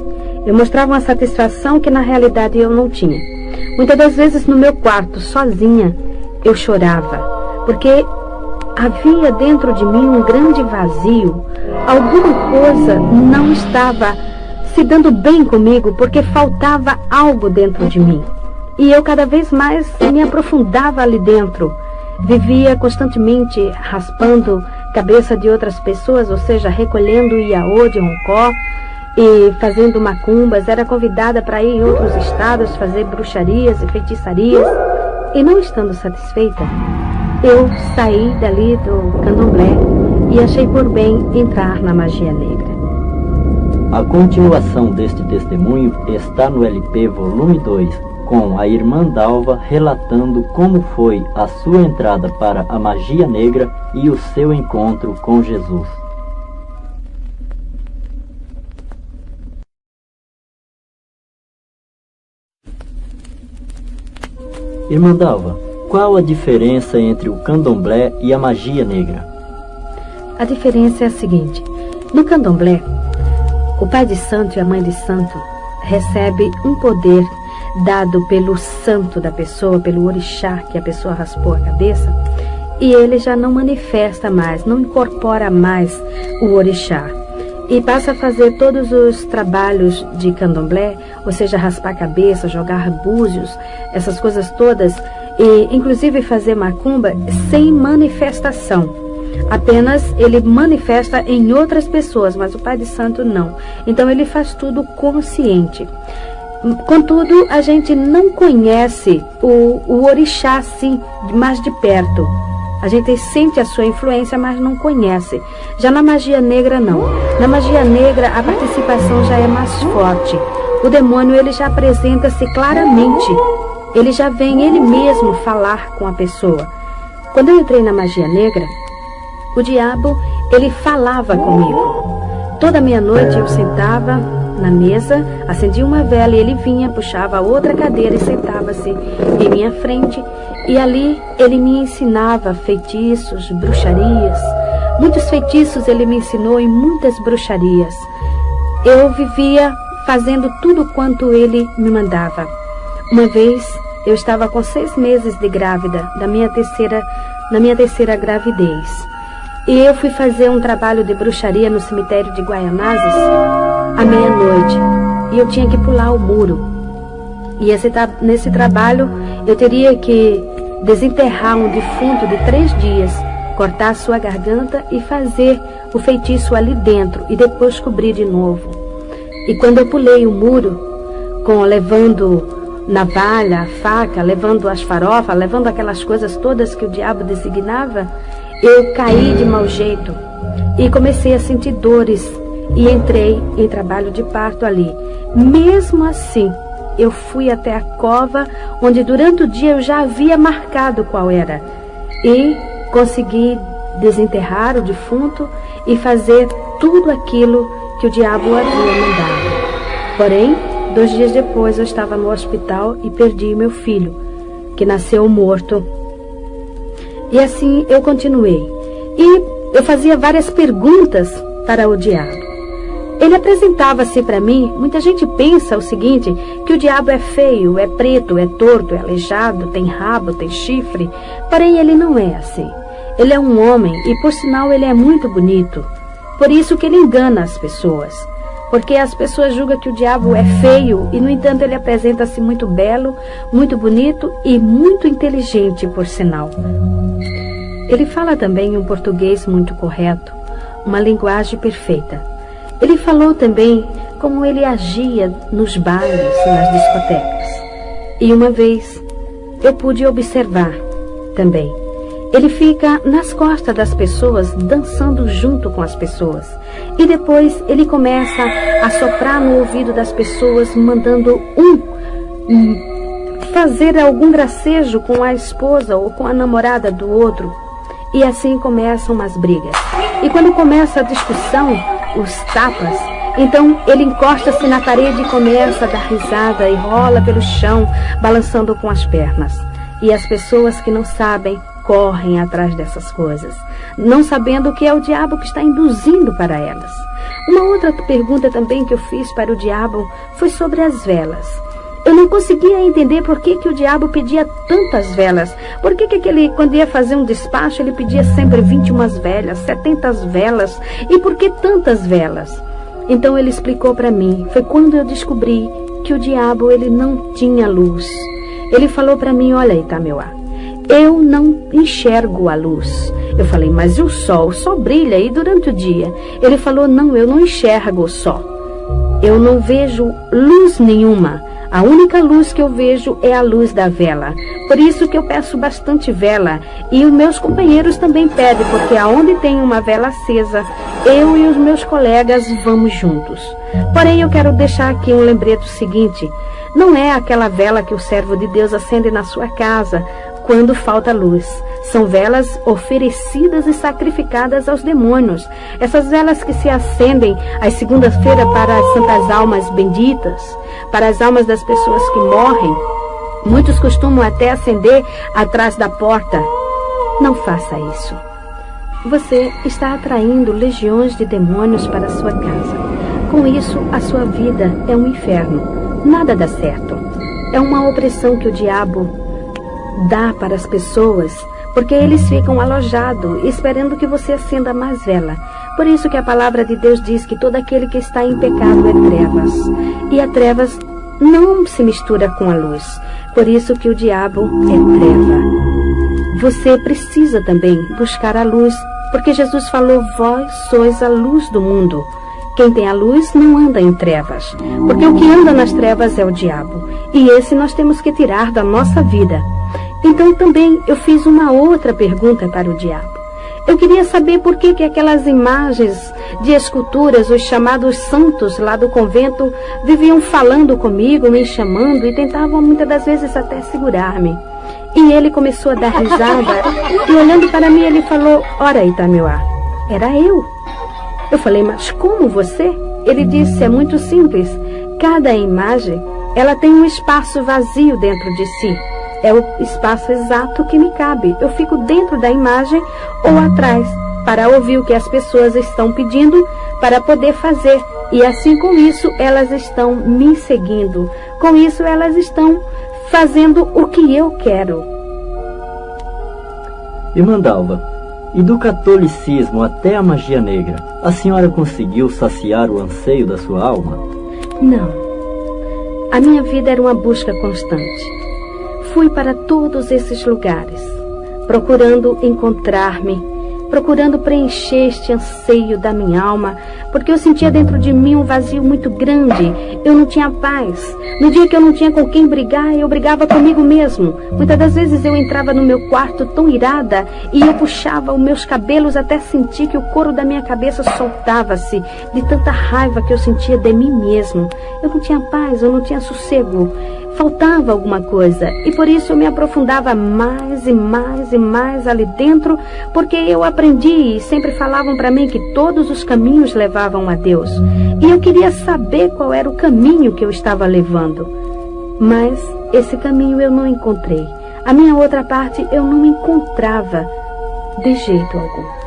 Eu mostrava uma satisfação que na realidade eu não tinha. Muitas das vezes no meu quarto, sozinha, eu chorava, porque havia dentro de mim um grande vazio. Alguma coisa não estava se dando bem comigo, porque faltava algo dentro de mim. E eu cada vez mais me aprofundava ali dentro. Vivia constantemente raspando cabeça de outras pessoas, ou seja, recolhendo iaô de Roncó e fazendo macumbas. Era convidada para ir em outros estados fazer bruxarias e feitiçarias. E não estando satisfeita, eu saí dali do candomblé e achei por bem entrar na magia negra. A continuação deste testemunho está no LP volume 2, com a irmã Dalva relatando como foi a sua entrada para a magia negra e o seu encontro com Jesus. Irmã Dalva, qual a diferença entre o candomblé e a magia negra? A diferença é a seguinte: no candomblé, o pai de santo e a mãe de santo recebe um poder dado pelo santo da pessoa, pelo orixá que a pessoa raspou a cabeça, e ele já não manifesta mais, não incorpora mais o orixá. E passa a fazer todos os trabalhos de candomblé, ou seja, raspar a cabeça, jogar búzios, essas coisas todas, e inclusive fazer macumba sem manifestação. Apenas ele manifesta em outras pessoas, mas o pai de santo não. Então ele faz tudo consciente. Contudo, a gente não conhece o orixá assim, mais de perto. A gente sente a sua influência, mas não conhece. Já na magia negra, não. Na magia negra, a participação já é mais forte. O demônio, ele já apresenta-se claramente. Ele já vem ele mesmo falar com a pessoa. Quando eu entrei na magia negra, o diabo, ele falava comigo. Toda meia-noite eu sentava na mesa, acendia uma vela e ele vinha, puxava outra cadeira e sentava-se em minha frente. E ali ele me ensinava feitiços, bruxarias. Muitos feitiços ele me ensinou e muitas bruxarias. Eu vivia fazendo tudo quanto ele me mandava. Uma vez eu estava com 6 meses de grávida, na minha terceira gravidez. E eu fui fazer um trabalho de bruxaria no cemitério de Guaianazes à meia-noite. E eu tinha que pular o muro. E nesse trabalho eu teria que desenterrar um defunto de 3 dias, cortar a sua garganta e fazer o feitiço ali dentro e depois cobrir de novo. E quando eu pulei o muro, levando navalha, a faca, levando as farofas, levando aquelas coisas todas que o diabo designava, eu caí de mau jeito e comecei a sentir dores e entrei em trabalho de parto ali. Mesmo assim, eu fui até a cova, onde durante o dia eu já havia marcado qual era. E consegui desenterrar o defunto e fazer tudo aquilo que o diabo havia mandado. Porém, 2 dias depois eu estava no hospital e perdi meu filho, que nasceu morto. E assim eu continuei. E eu fazia várias perguntas para o diabo. Ele apresentava-se para mim. Muita gente pensa o seguinte, que o diabo é feio, é preto, é torto, é aleijado, tem rabo, tem chifre. Porém, ele não é assim. Ele é um homem e, por sinal, ele é muito bonito. Por isso que ele engana as pessoas. Porque as pessoas julgam que o diabo é feio e, no entanto, ele apresenta-se muito belo, muito bonito e muito inteligente, por sinal. Ele fala também um português muito correto, uma linguagem perfeita. Ele falou também como ele agia nos bailes, nas discotecas. E uma vez eu pude observar também. Ele fica nas costas das pessoas, dançando junto com as pessoas. E depois ele começa a soprar no ouvido das pessoas, mandando fazer algum gracejo com a esposa ou com a namorada do outro. E assim começam as brigas. E quando começa a discussão, os tapas, então ele encosta-se na parede e começa a dar risada e rola pelo chão, balançando com as pernas. E as pessoas que não sabem correm atrás dessas coisas, não sabendo que é o diabo que está induzindo para elas. Uma outra pergunta também que eu fiz para o diabo foi sobre as velas. Eu não conseguia entender por que o diabo pedia tantas velas. Por que ele, quando ia fazer um despacho, ele pedia sempre 21 velas, 70 velas? E por que tantas velas? Então ele explicou para mim. Foi quando eu descobri que o diabo, ele não tinha luz. Ele falou para mim, olha, Itameuá, eu não enxergo a luz. Eu falei, mas e o sol? O sol brilha aí durante o dia. Ele falou, não, eu não enxergo o sol. Eu não vejo luz nenhuma. A única luz que eu vejo é a luz da vela. Por isso que eu peço bastante vela. E os meus companheiros também pedem, porque aonde tem uma vela acesa, eu e os meus colegas vamos juntos. Porém, eu quero deixar aqui um lembrete seguinte. Não é aquela vela que o servo de Deus acende na sua casa quando falta luz. São velas oferecidas e sacrificadas aos demônios. Essas velas que se acendem às segundas-feiras para as santas almas benditas, para as almas das pessoas que morrem. Muitos costumam até acender atrás da porta. Não faça isso. Você está atraindo legiões de demônios para a sua casa. Com isso, a sua vida é um inferno. Nada dá certo. É uma opressão que o diabo dá para as pessoas, porque eles ficam alojados, esperando que você acenda mais vela. Por isso que a palavra de Deus diz que todo aquele que está em pecado é trevas. E a trevas não se mistura com a luz. Por isso que o diabo é treva. Você precisa também buscar a luz, porque Jesus falou, vós sois a luz do mundo. Quem tem a luz não anda em trevas, porque o que anda nas trevas é o diabo. E esse nós temos que tirar da nossa vida. Então também eu fiz uma outra pergunta para o diabo. Eu queria saber por que aquelas imagens de esculturas, os chamados santos lá do convento, viviam falando comigo, me chamando e tentavam muitas das vezes até segurar-me. E ele começou a dar risada e olhando para mim ele falou, ora Itameuá, era eu. Eu falei, mas como você? Ele disse, é muito simples. Cada imagem, ela tem um espaço vazio dentro de si. É o espaço exato que me cabe. Eu fico dentro da imagem ou atrás, para ouvir o que as pessoas estão pedindo, para poder fazer. E assim com isso, elas estão me seguindo. Com isso, elas estão fazendo o que eu quero. Irmã Dalva, e do catolicismo até a magia negra, a senhora conseguiu saciar o anseio da sua alma? Não. A minha vida era uma busca constante. Fui para todos esses lugares, procurando encontrar-me, procurando preencher este anseio da minha alma, porque eu sentia dentro de mim um vazio muito grande. Eu não tinha paz. No dia que eu não tinha com quem brigar, eu brigava comigo mesmo. Muitas das vezes eu entrava no meu quarto tão irada e eu puxava os meus cabelos até sentir que o couro da minha cabeça soltava-se de tanta raiva que eu sentia de mim mesmo. Eu não tinha paz, eu não tinha sossego. faltava alguma coisa, e por isso eu me aprofundava mais e mais e mais ali dentro, porque eu aprendi e sempre falavam para mim que todos os caminhos levavam a Deus, e eu queria saber qual era o caminho que eu estava levando. Mas esse caminho eu não encontrei. A minha outra parte eu não encontrava de jeito algum.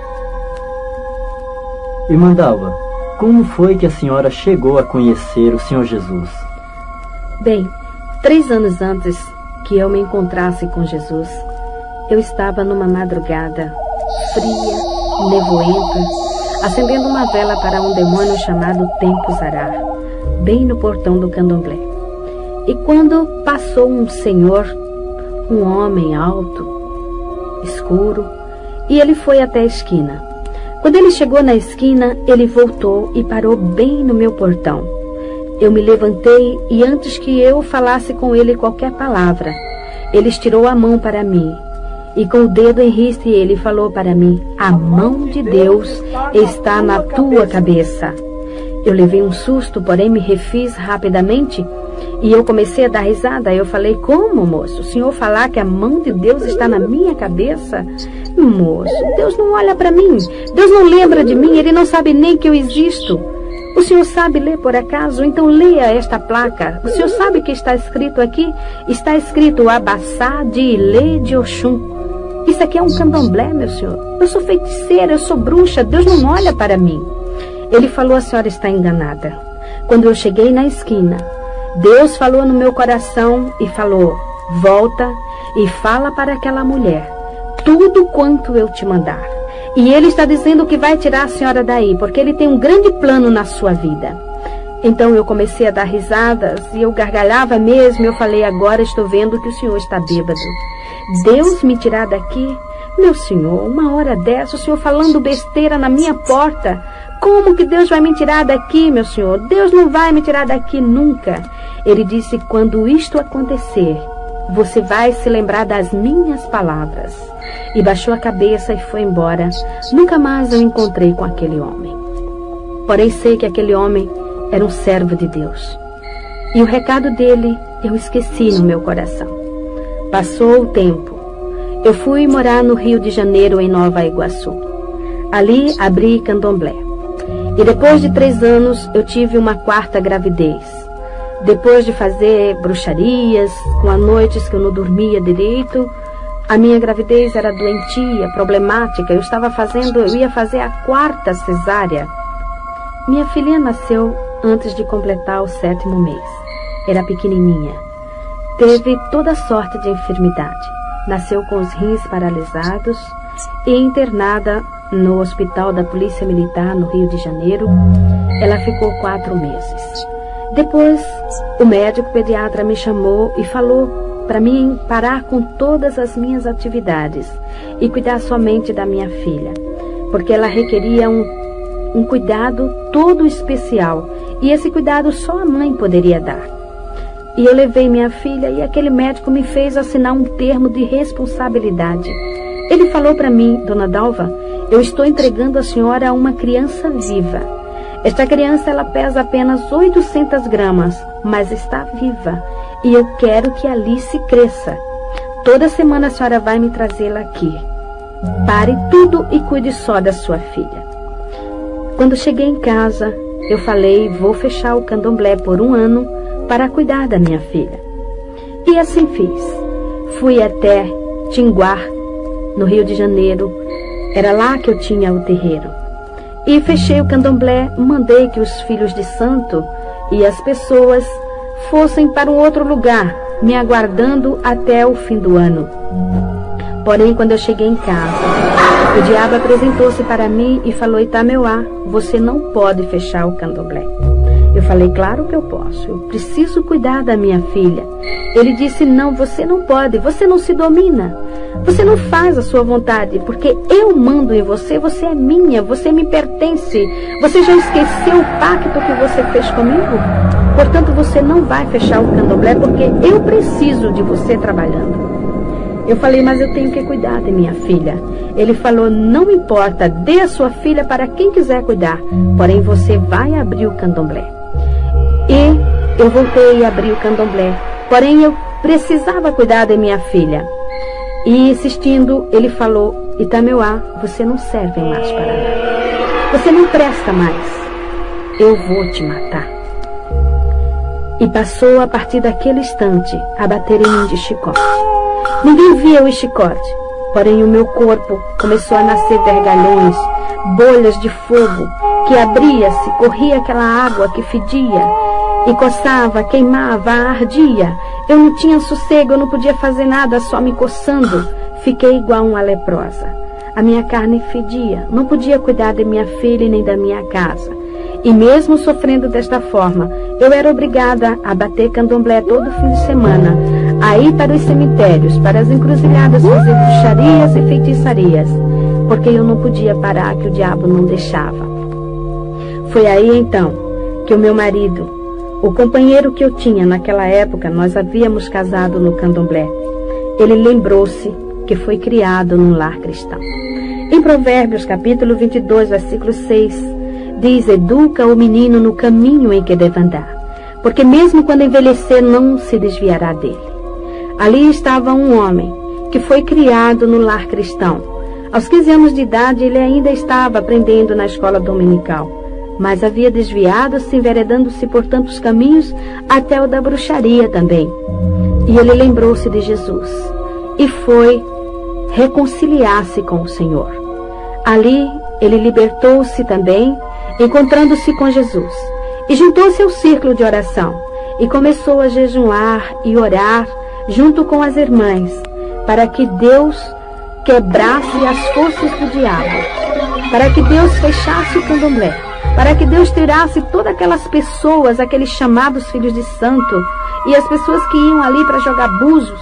Irmã Dalva, como foi que a senhora chegou a conhecer o Senhor Jesus? Bem, 3 anos antes que eu me encontrasse com Jesus, eu estava numa madrugada fria, nevoenta, acendendo uma vela para um demônio chamado Tempo Zará, bem no portão do candomblé. E quando passou um senhor, um homem alto, escuro, e ele foi até a esquina. Quando ele chegou na esquina, ele voltou e parou bem no meu portão. Eu me levantei e antes que eu falasse com ele qualquer palavra, ele estirou a mão para mim e com o dedo em riste ele falou para mim: a mão de Deus está na tua cabeça. Eu levei um susto, porém me refiz rapidamente e eu comecei a dar risada. Eu falei: como, moço? O senhor falar que a mão de Deus está na minha cabeça? Moço, Deus não olha para mim, Deus não lembra de mim, Ele não sabe nem que eu existo. O senhor sabe ler por acaso? Então leia esta placa. O senhor sabe o que está escrito aqui? Está escrito Abassá de Ilê de Oxum. Isso aqui é um candomblé, meu senhor. Eu sou feiticeira, eu sou bruxa, Deus não olha para mim. Ele falou: a senhora está enganada. Quando eu cheguei na esquina, Deus falou no meu coração e falou: volta e fala para aquela mulher tudo quanto eu te mandar. E ele está dizendo que vai tirar a senhora daí, porque ele tem um grande plano na sua vida. Então eu comecei a dar risadas e eu gargalhava mesmo. Eu falei: agora estou vendo que o senhor está bêbado. Deus me tirar daqui? Meu senhor, uma hora dessa, o senhor falando besteira na minha porta. Como que Deus vai me tirar daqui, meu senhor? Deus não vai me tirar daqui nunca. Ele disse: quando isto acontecer, você vai se lembrar das minhas palavras. E baixou a cabeça e foi embora. Nunca mais eu encontrei com aquele homem. Porém sei que aquele homem era um servo de Deus. E o recado dele eu esqueci no meu coração. Passou o tempo. Eu fui morar no Rio de Janeiro, em Nova Iguaçu. Ali abri candomblé. E depois de 3 anos eu tive uma 4ª gravidez. Depois de fazer bruxarias, com as noites que eu não dormia direito, a minha gravidez era doentia, problemática. Eu ia fazer a 4ª cesárea. Minha filha nasceu antes de completar o 7º mês. Era pequenininha. Teve toda sorte de enfermidade. Nasceu com os rins paralisados e internada no hospital da Polícia Militar no Rio de Janeiro. Ela ficou 4 meses. Depois, o médico pediatra me chamou e falou para mim parar com todas as minhas atividades e cuidar somente da minha filha, porque ela requeria um cuidado todo especial, e esse cuidado só a mãe poderia dar. E eu levei minha filha e aquele médico me fez assinar um termo de responsabilidade. Ele falou para mim: dona Dalva, eu estou entregando a senhora a uma criança viva. Esta criança ela pesa apenas 800 gramas, mas está viva. E eu quero que a Alice cresça. Toda semana a senhora vai me trazê-la aqui. Pare tudo e cuide só da sua filha. Quando cheguei em casa, eu falei: vou fechar o candomblé por 1 ano para cuidar da minha filha. E assim fiz. Fui até Tinguá, no Rio de Janeiro. Era lá que eu tinha o terreiro. E fechei o candomblé, mandei que os filhos de santo e as pessoas fossem para um outro lugar, me aguardando até o fim do ano. Porém, quando eu cheguei em casa, o diabo apresentou-se para mim e falou: Itameuá, você não pode fechar o candomblé. Eu falei: claro que eu posso, eu preciso cuidar da minha filha. Ele disse: não, você não pode, você não se domina, você não faz a sua vontade, porque eu mando em você, você é minha, você me pertence. Você já esqueceu o pacto que você fez comigo? Portanto, você não vai fechar o candomblé, porque eu preciso de você trabalhando. Eu falei: mas eu tenho que cuidar de minha filha. Ele falou: não importa, dê a sua filha para quem quiser cuidar, porém você vai abrir o candomblé. E eu voltei a abrir o candomblé. Porém, eu precisava cuidar da minha filha. E insistindo, ele falou: Itameuá, você não serve mais para nada. Você não presta mais. Eu vou te matar. E passou a partir daquele instante a bater em mim de chicote. Ninguém via o chicote, porém o meu corpo começou a nascer vergalhões, bolhas de fogo, que abria-se, corria aquela água que fedia, e coçava, queimava, ardia. Eu não tinha sossego, eu não podia fazer nada, só me coçando. Fiquei igual uma leprosa. A minha carne fedia, não podia cuidar de minha filha e nem da minha casa. E mesmo sofrendo desta forma, eu era obrigada a bater candomblé todo fim de semana, a ir para os cemitérios, para as encruzilhadas, fazer bruxarias e feitiçarias, porque eu não podia parar, que o diabo não deixava. Foi aí então que o meu marido, o companheiro que eu tinha naquela época, nós havíamos casado no candomblé, ele lembrou-se que foi criado num lar cristão. Em Provérbios capítulo 22, versículo 6, diz: educa o menino no caminho em que deve andar, porque mesmo quando envelhecer não se desviará dele. Ali estava um homem que foi criado no lar cristão. Aos 15 anos de idade ele ainda estava aprendendo na escola dominical, mas havia desviado-se, enveredando-se por tantos caminhos, até o da bruxaria também. E ele lembrou-se de Jesus e foi reconciliar-se com o Senhor. Ali ele libertou-se também, encontrando-se com Jesus, e juntou-se ao círculo de oração, e começou a jejuar e orar junto com as irmãs, para que Deus quebrasse as forças do diabo, para que Deus fechasse o candomblé, para que Deus tirasse todas aquelas pessoas, aqueles chamados filhos de santo, e as pessoas que iam ali para jogar búzios.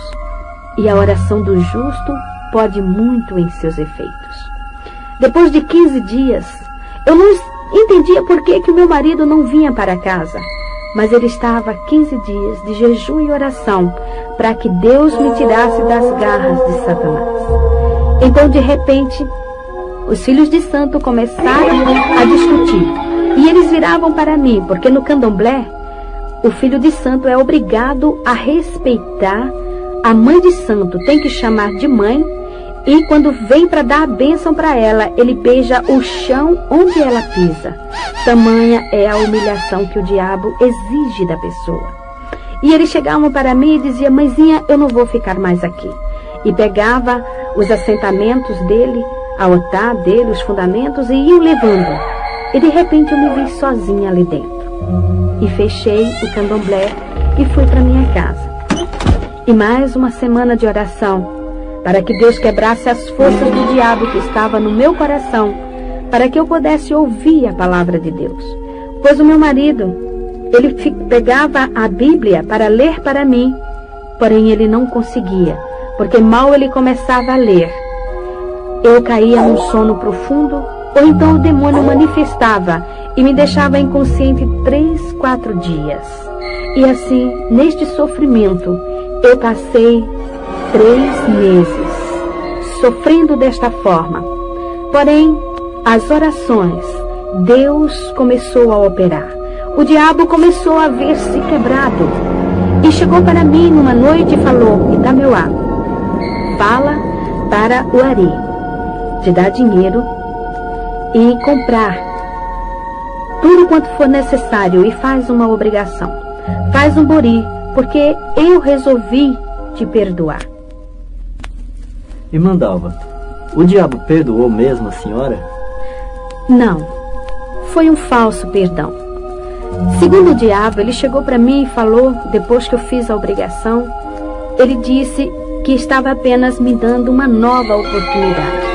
E a oração do justo pode muito em seus efeitos. Depois de 15 dias, eu não entendia por que o meu marido não vinha para casa, mas ele estava 15 dias de jejum e oração para que Deus me tirasse das garras de Satanás. Então, de repente, os filhos de santo começaram a discutir, e eles viravam para mim, porque no candomblé, o filho de santo é obrigado a respeitar a mãe de santo, tem que chamar de mãe, e quando vem para dar a bênção para ela, ele beija o chão onde ela pisa. Tamanha é a humilhação que o diabo exige da pessoa. E eles chegavam para mim e diziam: mãezinha, eu não vou ficar mais aqui. E pegava os assentamentos dele, a altar dele, os fundamentos, e iam levando. E de repente eu me vi sozinha ali dentro. E fechei o candomblé e fui para minha casa. E mais uma semana de oração, para que Deus quebrasse as forças do diabo que estava no meu coração, para que eu pudesse ouvir a palavra de Deus. Pois o meu marido, ele pegava a Bíblia para ler para mim, porém ele não conseguia, porque mal ele começava a ler, eu caía num sono profundo, ou então o demônio manifestava e me deixava inconsciente 3, 4 dias. E assim, neste sofrimento, eu passei 3 meses, sofrendo desta forma. Porém, as orações, Deus começou a operar. O diabo começou a ver-se quebrado. E chegou para mim numa noite e falou: Itameuá, fala para o Ari, te dá dinheiro e comprar tudo quanto for necessário e faz uma obrigação. Faz um bori, porque eu resolvi te perdoar. Irmã Dalva, o diabo perdoou mesmo a senhora? Não, foi um falso perdão. Segundo o diabo, ele chegou para mim e falou, depois que eu fiz a obrigação, ele disse que estava apenas me dando uma nova oportunidade.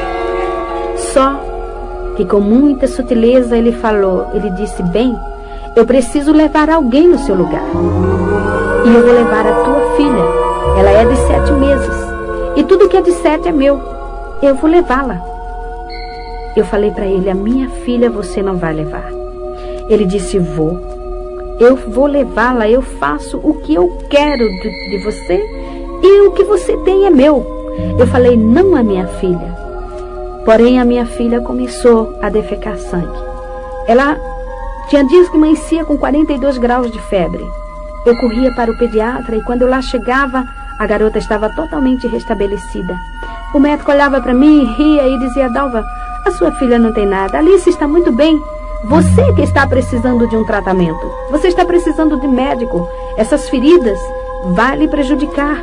Só que com muita sutileza ele falou, ele disse: bem, eu preciso levar alguém no seu lugar. E eu vou levar a tua filha. Ela é de 7 meses. E tudo que é de 7 é meu. Eu vou levá-la. Eu falei para ele: a minha filha você não vai levar. Ele disse: vou. Eu vou levá-la. Eu faço o que eu quero de você. E o que você tem é meu. Eu falei: não a minha filha. Porém, a minha filha começou a defecar sangue. Ela tinha dias que amanhecia com 42 graus de febre. Eu corria para o pediatra e quando eu lá chegava, a garota estava totalmente restabelecida. O médico olhava para mim, ria e dizia: Dalva, a sua filha não tem nada, Alice está muito bem. Você que está precisando de um tratamento. Você está precisando de médico. Essas feridas vão lhe prejudicar.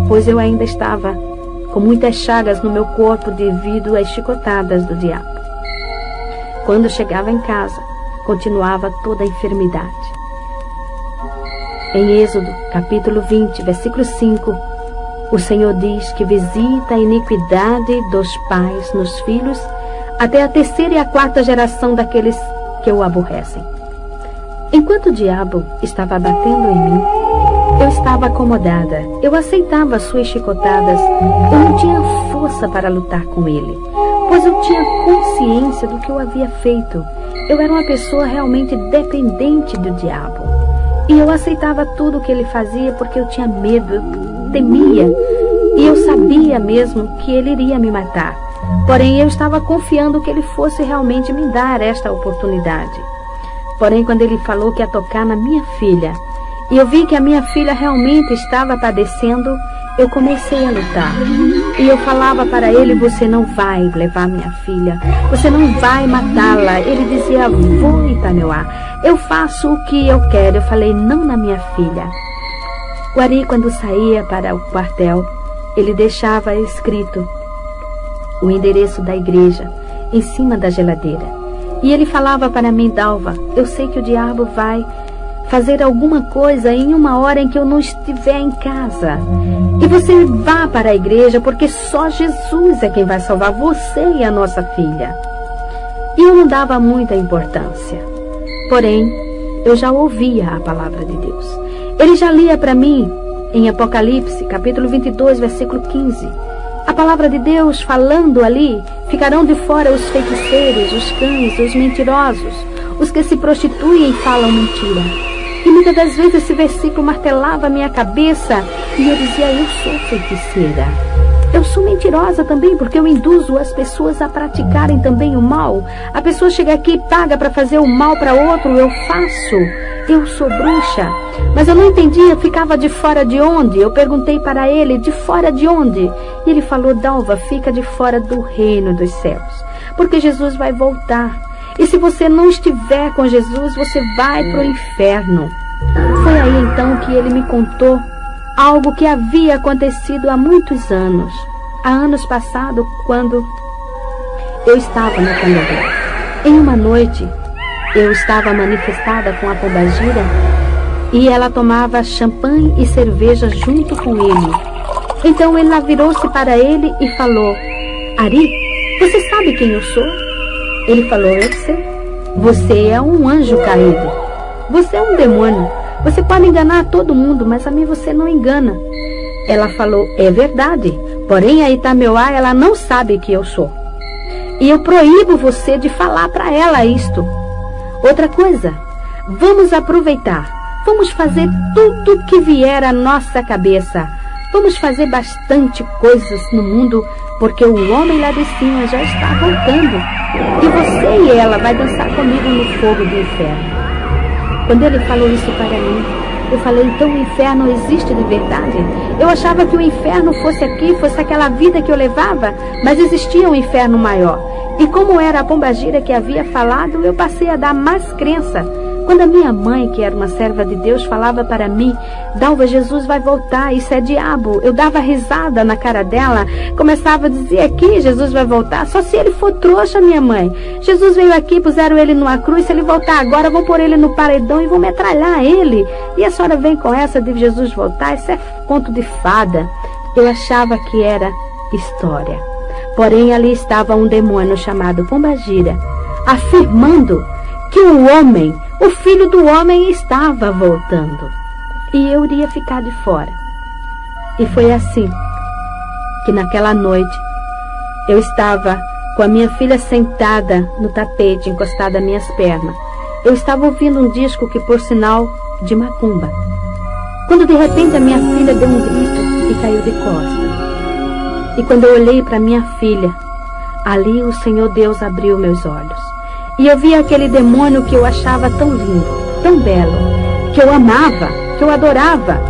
Pois eu ainda estava com muitas chagas no meu corpo devido às chicotadas do diabo. Quando chegava em casa, continuava toda a enfermidade. Em Êxodo, capítulo 20, versículo 5, o Senhor diz que visita a iniquidade dos pais nos filhos até a 3ª e a 4ª geração daqueles que o aborrecem. Enquanto o diabo estava batendo em mim, eu estava acomodada. Eu aceitava suas chicotadas. Eu não tinha força para lutar com ele, pois eu tinha consciência do que eu havia feito. Eu era uma pessoa realmente dependente do diabo. E eu aceitava tudo o que ele fazia porque eu tinha medo, eu temia. E eu sabia mesmo que ele iria me matar. Porém, eu estava confiando que ele fosse realmente me dar esta oportunidade. Porém, quando ele falou que ia tocar na minha filha, e eu vi que a minha filha realmente estava padecendo, eu comecei a lutar. E eu falava para ele: você não vai levar minha filha, você não vai matá-la. Ele dizia: vou, Itanoá, eu faço o que eu quero. Eu falei: não na minha filha. O Ari, quando saía para o quartel, ele deixava escrito o endereço da igreja em cima da geladeira. E ele falava para mim: Dalva, eu sei que o diabo vai fazer alguma coisa em uma hora em que eu não estiver em casa. E você vá para a igreja, porque só Jesus é quem vai salvar você e a nossa filha. E eu não dava muita importância. Porém, eu já ouvia a palavra de Deus. Ele já lia para mim em Apocalipse, capítulo 22, versículo 15. A palavra de Deus falando ali: ficarão de fora os feiticeiros, os cães, os mentirosos, os que se prostituem e falam mentira. E muitas das vezes esse versículo martelava a minha cabeça e eu dizia: eu sou feiticeira. Eu sou mentirosa também, porque eu induzo as pessoas a praticarem também o mal. A pessoa chega aqui e paga para fazer o mal para outro, eu faço. Eu sou bruxa. Mas eu não entendia, ficava de fora de onde? Eu perguntei para ele: de fora de onde? E ele falou: Dalva, fica de fora do reino dos céus, porque Jesus vai voltar. E se você não estiver com Jesus, você vai para o inferno. Foi aí então que ele me contou algo que havia acontecido há muitos anos. Há anos passados, quando eu estava no candomblé. Em uma noite, eu estava manifestada com a pombagira e ela tomava champanhe e cerveja junto com ele. Então ela virou-se para ele e falou: Ari, você sabe quem eu sou? Ele falou: eu sei. Você é um anjo caído. Você é um demônio. Você pode enganar todo mundo, mas a mim você não engana. Ela falou: é verdade. Porém, a Itanoá, ela não sabe que eu sou. E eu proíbo você de falar para ela isto. Outra coisa, vamos aproveitar. Vamos fazer tudo que vier à nossa cabeça. Vamos fazer bastante coisas no mundo, porque o homem lá de cima já está voltando. E você e ela vai dançar comigo no fogo do inferno. Quando ele falou isso para mim, eu falei: então o inferno existe de verdade? Eu achava que o inferno fosse aqui, fosse aquela vida que eu levava, mas existia um inferno maior. E como era a pombagira que havia falado, eu passei a dar mais crença. Quando a minha mãe, que era uma serva de Deus, falava para mim: Dalva, Jesus vai voltar, isso é diabo. Eu dava risada na cara dela, começava a dizer: aqui, Jesus vai voltar. Só se ele for trouxa, minha mãe. Jesus veio aqui, puseram ele numa cruz, se ele voltar agora, vão pôr ele no paredão e vão metralhar ele. E a senhora vem com essa de Jesus voltar? Isso é conto de fada. Eu achava que era história. Porém, ali estava um demônio chamado pombagira, afirmando que o homem, o filho do homem, estava voltando e eu iria ficar de fora. E foi assim que naquela noite eu estava com a minha filha sentada no tapete, encostada às minhas pernas. Eu estava ouvindo um disco que, por sinal, de macumba, quando de repente a minha filha deu um grito e caiu de costas. E quando eu olhei para minha filha, ali o Senhor Deus abriu meus olhos. E eu vi aquele demônio que eu achava tão lindo, tão belo, que eu amava, que eu adorava.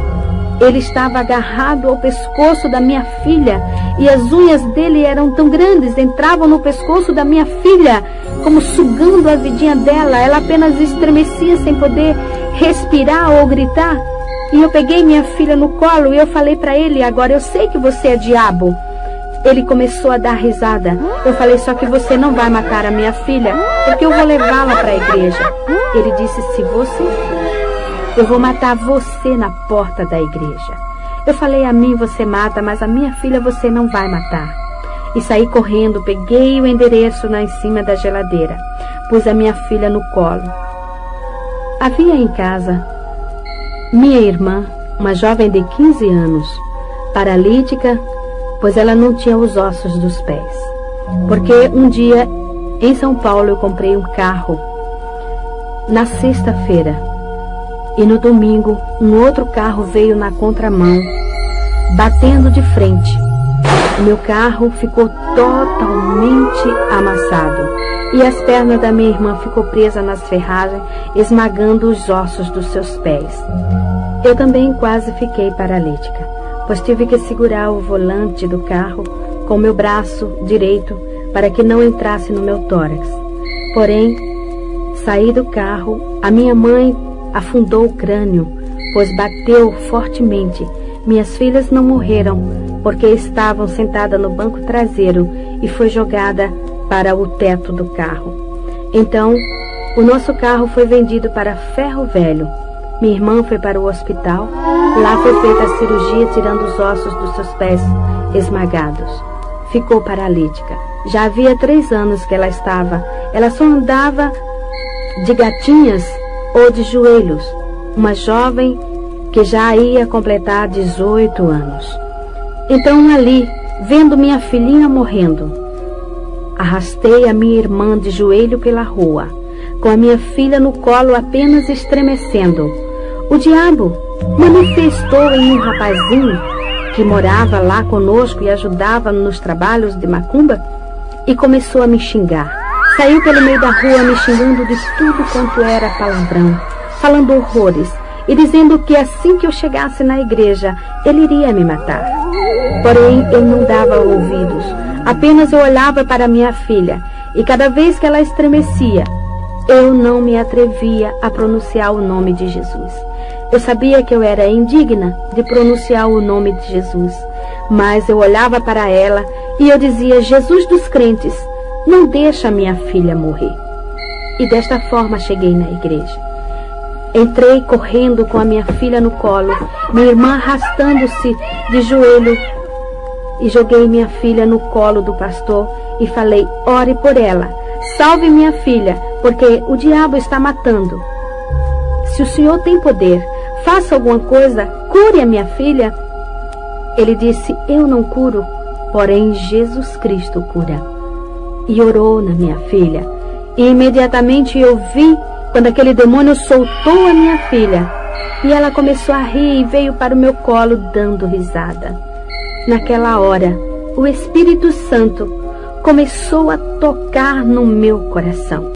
Ele estava agarrado ao pescoço da minha filha e as unhas dele eram tão grandes, entravam no pescoço da minha filha, como sugando a vidinha dela. Ela apenas estremecia sem poder respirar ou gritar. E eu peguei minha filha no colo e eu falei para ele: agora eu sei que você é diabo. Ele começou a dar risada. Eu falei: só que você não vai matar a minha filha, porque eu vou levá-la para a igreja. Ele disse: se você for, eu vou matar você na porta da igreja. Eu falei: a mim você mata, mas a minha filha você não vai matar. E saí correndo, peguei o endereço lá em cima da geladeira, pus a minha filha no colo. Havia em casa minha irmã, uma jovem de 15 anos, paralítica, pois ela não tinha os ossos dos pés. Porque um dia, em São Paulo, eu comprei um carro na sexta-feira. E no domingo, um outro carro veio na contramão, batendo de frente. O meu carro ficou totalmente amassado. E as pernas da minha irmã ficou presa nas ferragens, esmagando os ossos dos seus pés. Eu também quase fiquei paralítica, pois tive que segurar o volante do carro com o meu braço direito para que não entrasse no meu tórax. Porém, saí do carro, a minha mãe afundou o crânio, pois bateu fortemente. Minhas filhas não morreram, porque estavam sentadas no banco traseiro e foi jogada para o teto do carro. Então, o nosso carro foi vendido para Ferro Velho. Minha irmã foi para o hospital. Lá foi feita a cirurgia, tirando os ossos dos seus pés esmagados. Ficou paralítica. Já havia 3 anos que ela estava. Ela só andava de gatinhas ou de joelhos. Uma jovem que já ia completar 18 anos. Então ali, vendo minha filhinha morrendo, arrastei a minha irmã de joelho pela rua, com a minha filha no colo apenas estremecendo. O diabo manifestou em um rapazinho que morava lá conosco e ajudava nos trabalhos de macumba e começou a me xingar. Saiu pelo meio da rua me xingando de tudo quanto era palavrão, falando horrores e dizendo que assim que eu chegasse na igreja, ele iria me matar. Porém, eu não dava ouvidos. Apenas eu olhava para minha filha e cada vez que ela estremecia, eu não me atrevia a pronunciar o nome de Jesus. Eu sabia que eu era indigna de pronunciar o nome de Jesus, mas eu olhava para ela e eu dizia: Jesus dos crentes, não deixa minha filha morrer. E desta forma cheguei na igreja. Entrei correndo com a minha filha no colo, minha irmã arrastando-se de joelho, e joguei minha filha no colo do pastor e falei: ore por ela, salve minha filha, porque o diabo está matando. Se o Senhor tem poder, faça alguma coisa, cure a minha filha. Ele disse: eu não curo, porém Jesus Cristo cura. E orou na minha filha. E imediatamente eu vi quando aquele demônio soltou a minha filha. E ela começou a rir e veio para o meu colo dando risada. Naquela hora, o Espírito Santo começou a tocar no meu coração.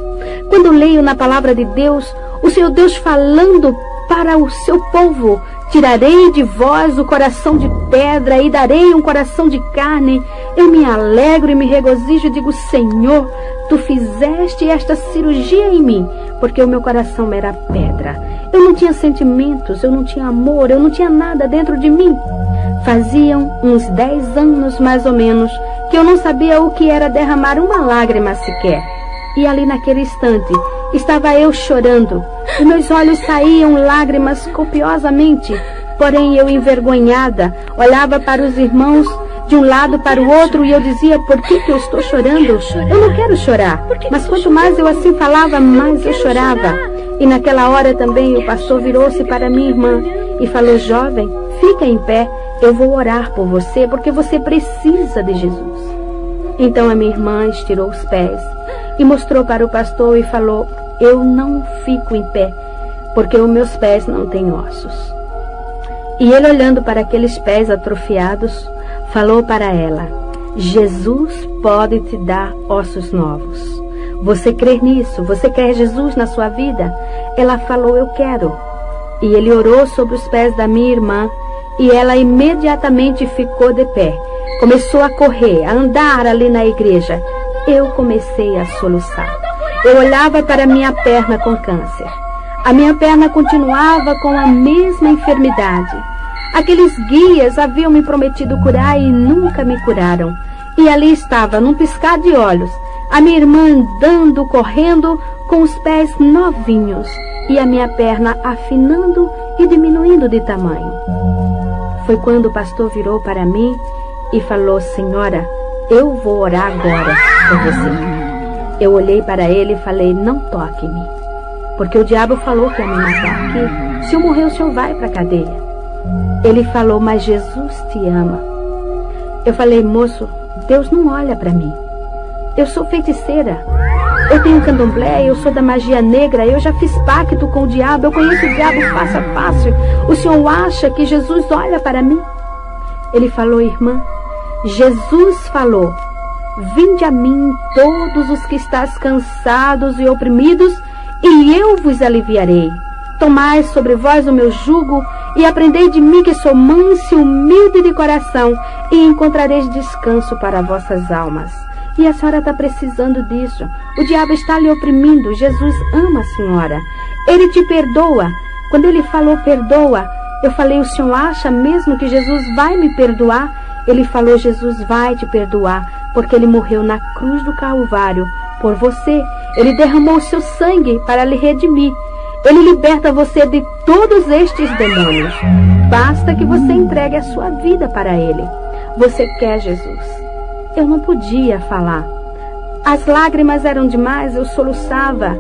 Quando leio na palavra de Deus, o Senhor Deus falando para o seu povo: tirarei de vós o coração de pedra e darei um coração de carne. Eu me alegro e me regozijo e digo: Senhor, tu fizeste esta cirurgia em mim, porque o meu coração era pedra. Eu não tinha sentimentos, eu não tinha amor, eu não tinha nada dentro de mim. Faziam uns 10 anos mais ou menos que eu não sabia o que era derramar uma lágrima sequer. E ali naquele instante estava eu chorando, e meus olhos saíam lágrimas copiosamente. Porém eu, envergonhada, olhava para os irmãos de um lado para o outro e eu dizia: por que eu estou chorando? Eu não quero chorar. Mas quanto mais eu assim falava, mais eu chorava. E naquela hora também o pastor virou-se para minha irmã e falou: jovem, fica em pé, eu vou orar por você, porque você precisa de Jesus. Então a minha irmã estirou os pés e mostrou para o pastor e falou: eu não fico em pé, porque os meus pés não têm ossos. E ele, olhando para aqueles pés atrofiados, falou para ela: Jesus pode te dar ossos novos. Você crê nisso? Você quer Jesus na sua vida? Ela falou: eu quero. E ele orou sobre os pés da minha irmã, e ela imediatamente ficou de pé. Começou a correr, a andar ali na igreja. Eu comecei a soluçar. Eu olhava para minha perna com câncer. A minha perna continuava com a mesma enfermidade. Aqueles guias haviam me prometido curar e nunca me curaram. E ali estava, num piscar de olhos, a minha irmã andando, correndo, com os pés novinhos, e a minha perna afinando e diminuindo de tamanho. Foi quando o pastor virou para mim e falou: senhora, eu vou orar agora por você. Eu olhei para ele e falei: não toque em mim, porque o diabo falou que ia me matar, que se eu morrer o senhor vai para a cadeia. Ele falou: mas Jesus te ama. Eu falei: moço, Deus não olha para mim. Eu sou feiticeira. Eu tenho candomblé, eu sou da magia negra, eu já fiz pacto com o diabo, eu conheço o diabo face a face. O senhor acha que Jesus olha para mim? Ele falou: irmã, Jesus falou: vinde a mim todos os que estáis cansados e oprimidos, e eu vos aliviarei. Tomai sobre vós o meu jugo e aprendei de mim, que sou manso e humilde de coração, e encontrareis descanso para vossas almas. E a senhora está precisando disso. O diabo está lhe oprimindo. Jesus ama a senhora. Ele te perdoa. Quando ele falou perdoa, eu falei: o senhor acha mesmo que Jesus vai me perdoar? Ele falou: Jesus vai te perdoar, porque ele morreu na cruz do Calvário por você. Ele derramou o seu sangue para lhe redimir. Ele liberta você de todos estes demônios. Basta que você entregue a sua vida para ele. Você quer Jesus? Eu não podia falar. As lágrimas eram demais, eu soluçava.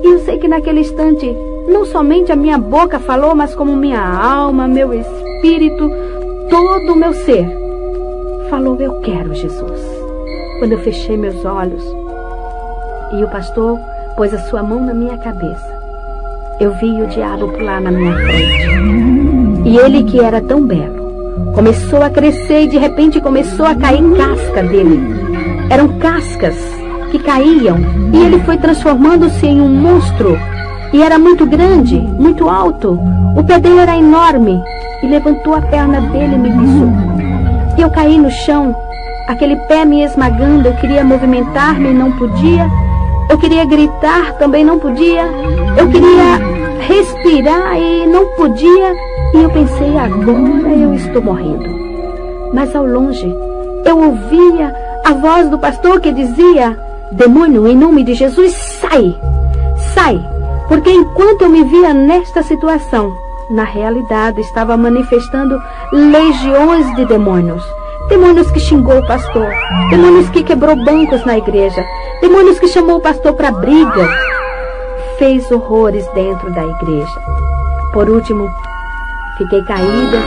E eu sei que naquele instante, não somente a minha boca falou, mas como minha alma, meu espírito, todo o meu ser falou: eu quero Jesus. Quando eu fechei meus olhos e o pastor pôs a sua mão na minha cabeça, eu vi o diabo pular na minha frente. E ele, que era tão belo, começou a crescer e de repente começou a cair casca dele. Eram cascas que caíam e ele foi transformando-se em um monstro. E era muito grande, muito alto. O pé dele era enorme e levantou a perna dele e me pisou. E eu caí no chão, aquele pé me esmagando. Eu queria movimentar-me e não podia. Eu queria gritar, também não podia. Eu queria respirar e não podia. E eu pensei: agora eu estou morrendo. Mas ao longe, eu ouvia a voz do pastor que dizia: demônio, em nome de Jesus, sai! Sai! Porque enquanto eu me via nesta situação, na realidade estava manifestando legiões de demônios. Demônios que xingou o pastor, demônios que quebrou bancos na igreja, demônios que chamou o pastor para briga, fez horrores dentro da igreja. Por último, fiquei caída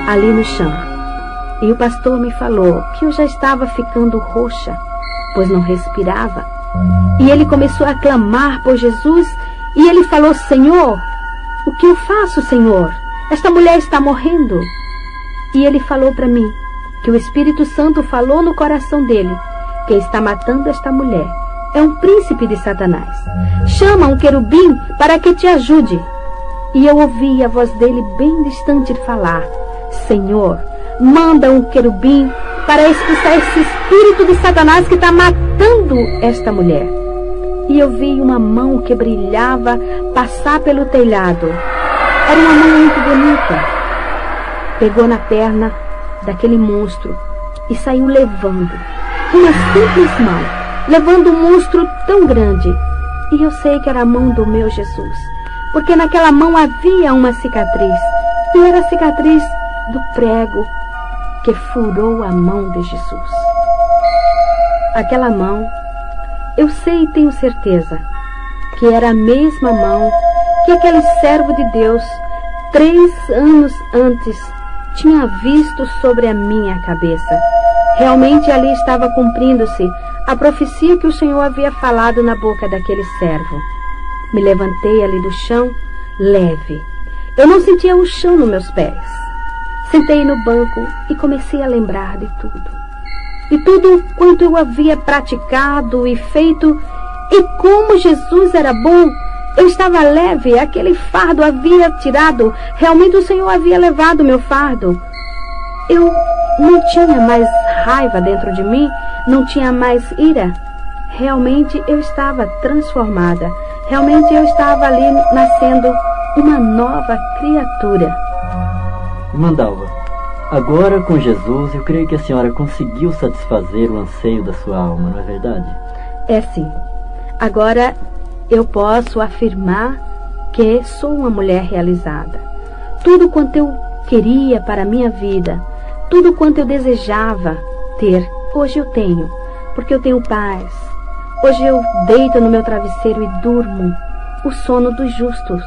ali no chão. E o pastor me falou que eu já estava ficando roxa, pois não respirava. E ele começou a clamar por Jesus. E ele falou: Senhor, o que eu faço, Senhor? Esta mulher está morrendo. E ele falou para mim que o Espírito Santo falou no coração dele: quem está matando esta mulher é um príncipe de Satanás. Chama um querubim para que te ajude. E eu ouvi a voz dele bem distante falar: Senhor, manda um querubim para expulsar esse espírito de Satanás que está matando esta mulher. E eu vi uma mão que brilhava passar pelo telhado. Era uma mão muito bonita. Pegou na perna daquele monstro e saiu levando. Uma simples mão, levando um monstro tão grande. E eu sei que era a mão do meu Jesus, porque naquela mão havia uma cicatriz. E era a cicatriz do prego que furou a mão de Jesus. Aquela mão, eu sei e tenho certeza que era a mesma mão que aquele servo de Deus 3 anos antes tinha visto sobre a minha cabeça. Realmente ali estava cumprindo-se a profecia que o Senhor havia falado na boca daquele servo. Me levantei ali do chão, leve. Eu não sentia o chão nos meus pés. Sentei no banco e comecei a lembrar de tudo. De tudo quanto eu havia praticado e feito, e como Jesus era bom Eu estava leve, aquele fardo havia tirado. Realmente o Senhor havia levado meu fardo. Eu não tinha mais raiva dentro de mim, não tinha mais ira. Realmente eu estava transformada. Realmente eu estava ali nascendo uma nova criatura. Irmã Dalva, agora com Jesus eu creio que a senhora conseguiu satisfazer o anseio da sua alma, não é verdade? É sim. Agora eu posso afirmar que sou uma mulher realizada. Tudo quanto eu queria para a minha vida, tudo quanto eu desejava ter, hoje eu tenho, porque eu tenho paz. Hoje eu deito no meu travesseiro e durmo o sono dos justos,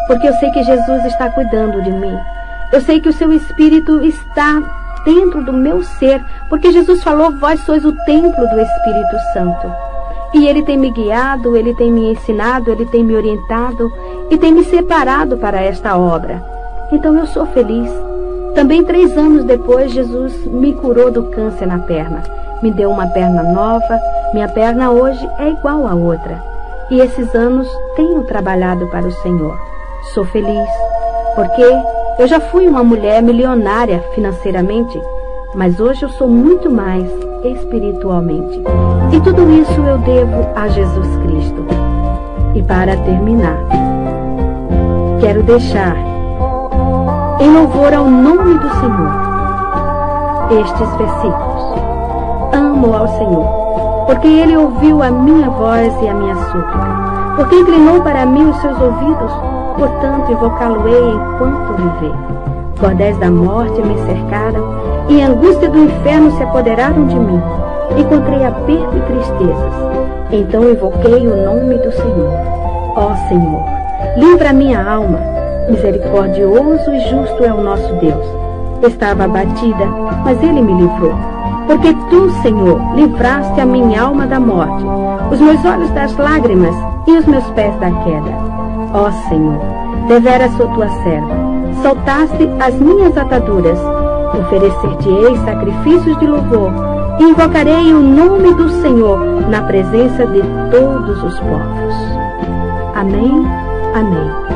porque eu sei que Jesus está cuidando de mim. Eu sei que o seu Espírito está dentro do meu ser, porque Jesus falou, vós sois o templo do Espírito Santo. E Ele tem me guiado, Ele tem me ensinado, Ele tem me orientado e tem me separado para esta obra. Então eu sou feliz. Também 3 anos depois, Jesus me curou do câncer na perna. Me deu uma perna nova, minha perna hoje é igual à outra. E esses anos tenho trabalhado para o Senhor. Sou feliz, porque eu já fui uma mulher milionária financeiramente, mas hoje eu sou muito mais espiritualmente. E tudo isso eu devo a Jesus Cristo. E para terminar, quero deixar em louvor ao nome do Senhor estes versículos. Amo ao Senhor, porque Ele ouviu a minha voz e a minha súplica, porque inclinou para mim os seus ouvidos, portanto invocá-lo-ei enquanto viver. Cordéis da morte me cercaram, e a angústia do inferno se apoderaram de mim. Encontrei aperto e tristezas. Então invoquei o nome do Senhor. Ó Senhor, livra a minha alma. Misericordioso e justo é o nosso Deus. Estava abatida, mas Ele me livrou. Porque tu, Senhor, livraste a minha alma da morte, os meus olhos das lágrimas e os meus pés da queda. Ó Senhor, deveras sou tua serva. Soltaste as minhas ataduras. Oferecer-te-ei sacrifícios de louvor e invocarei o nome do Senhor na presença de todos os povos. Amém, amém.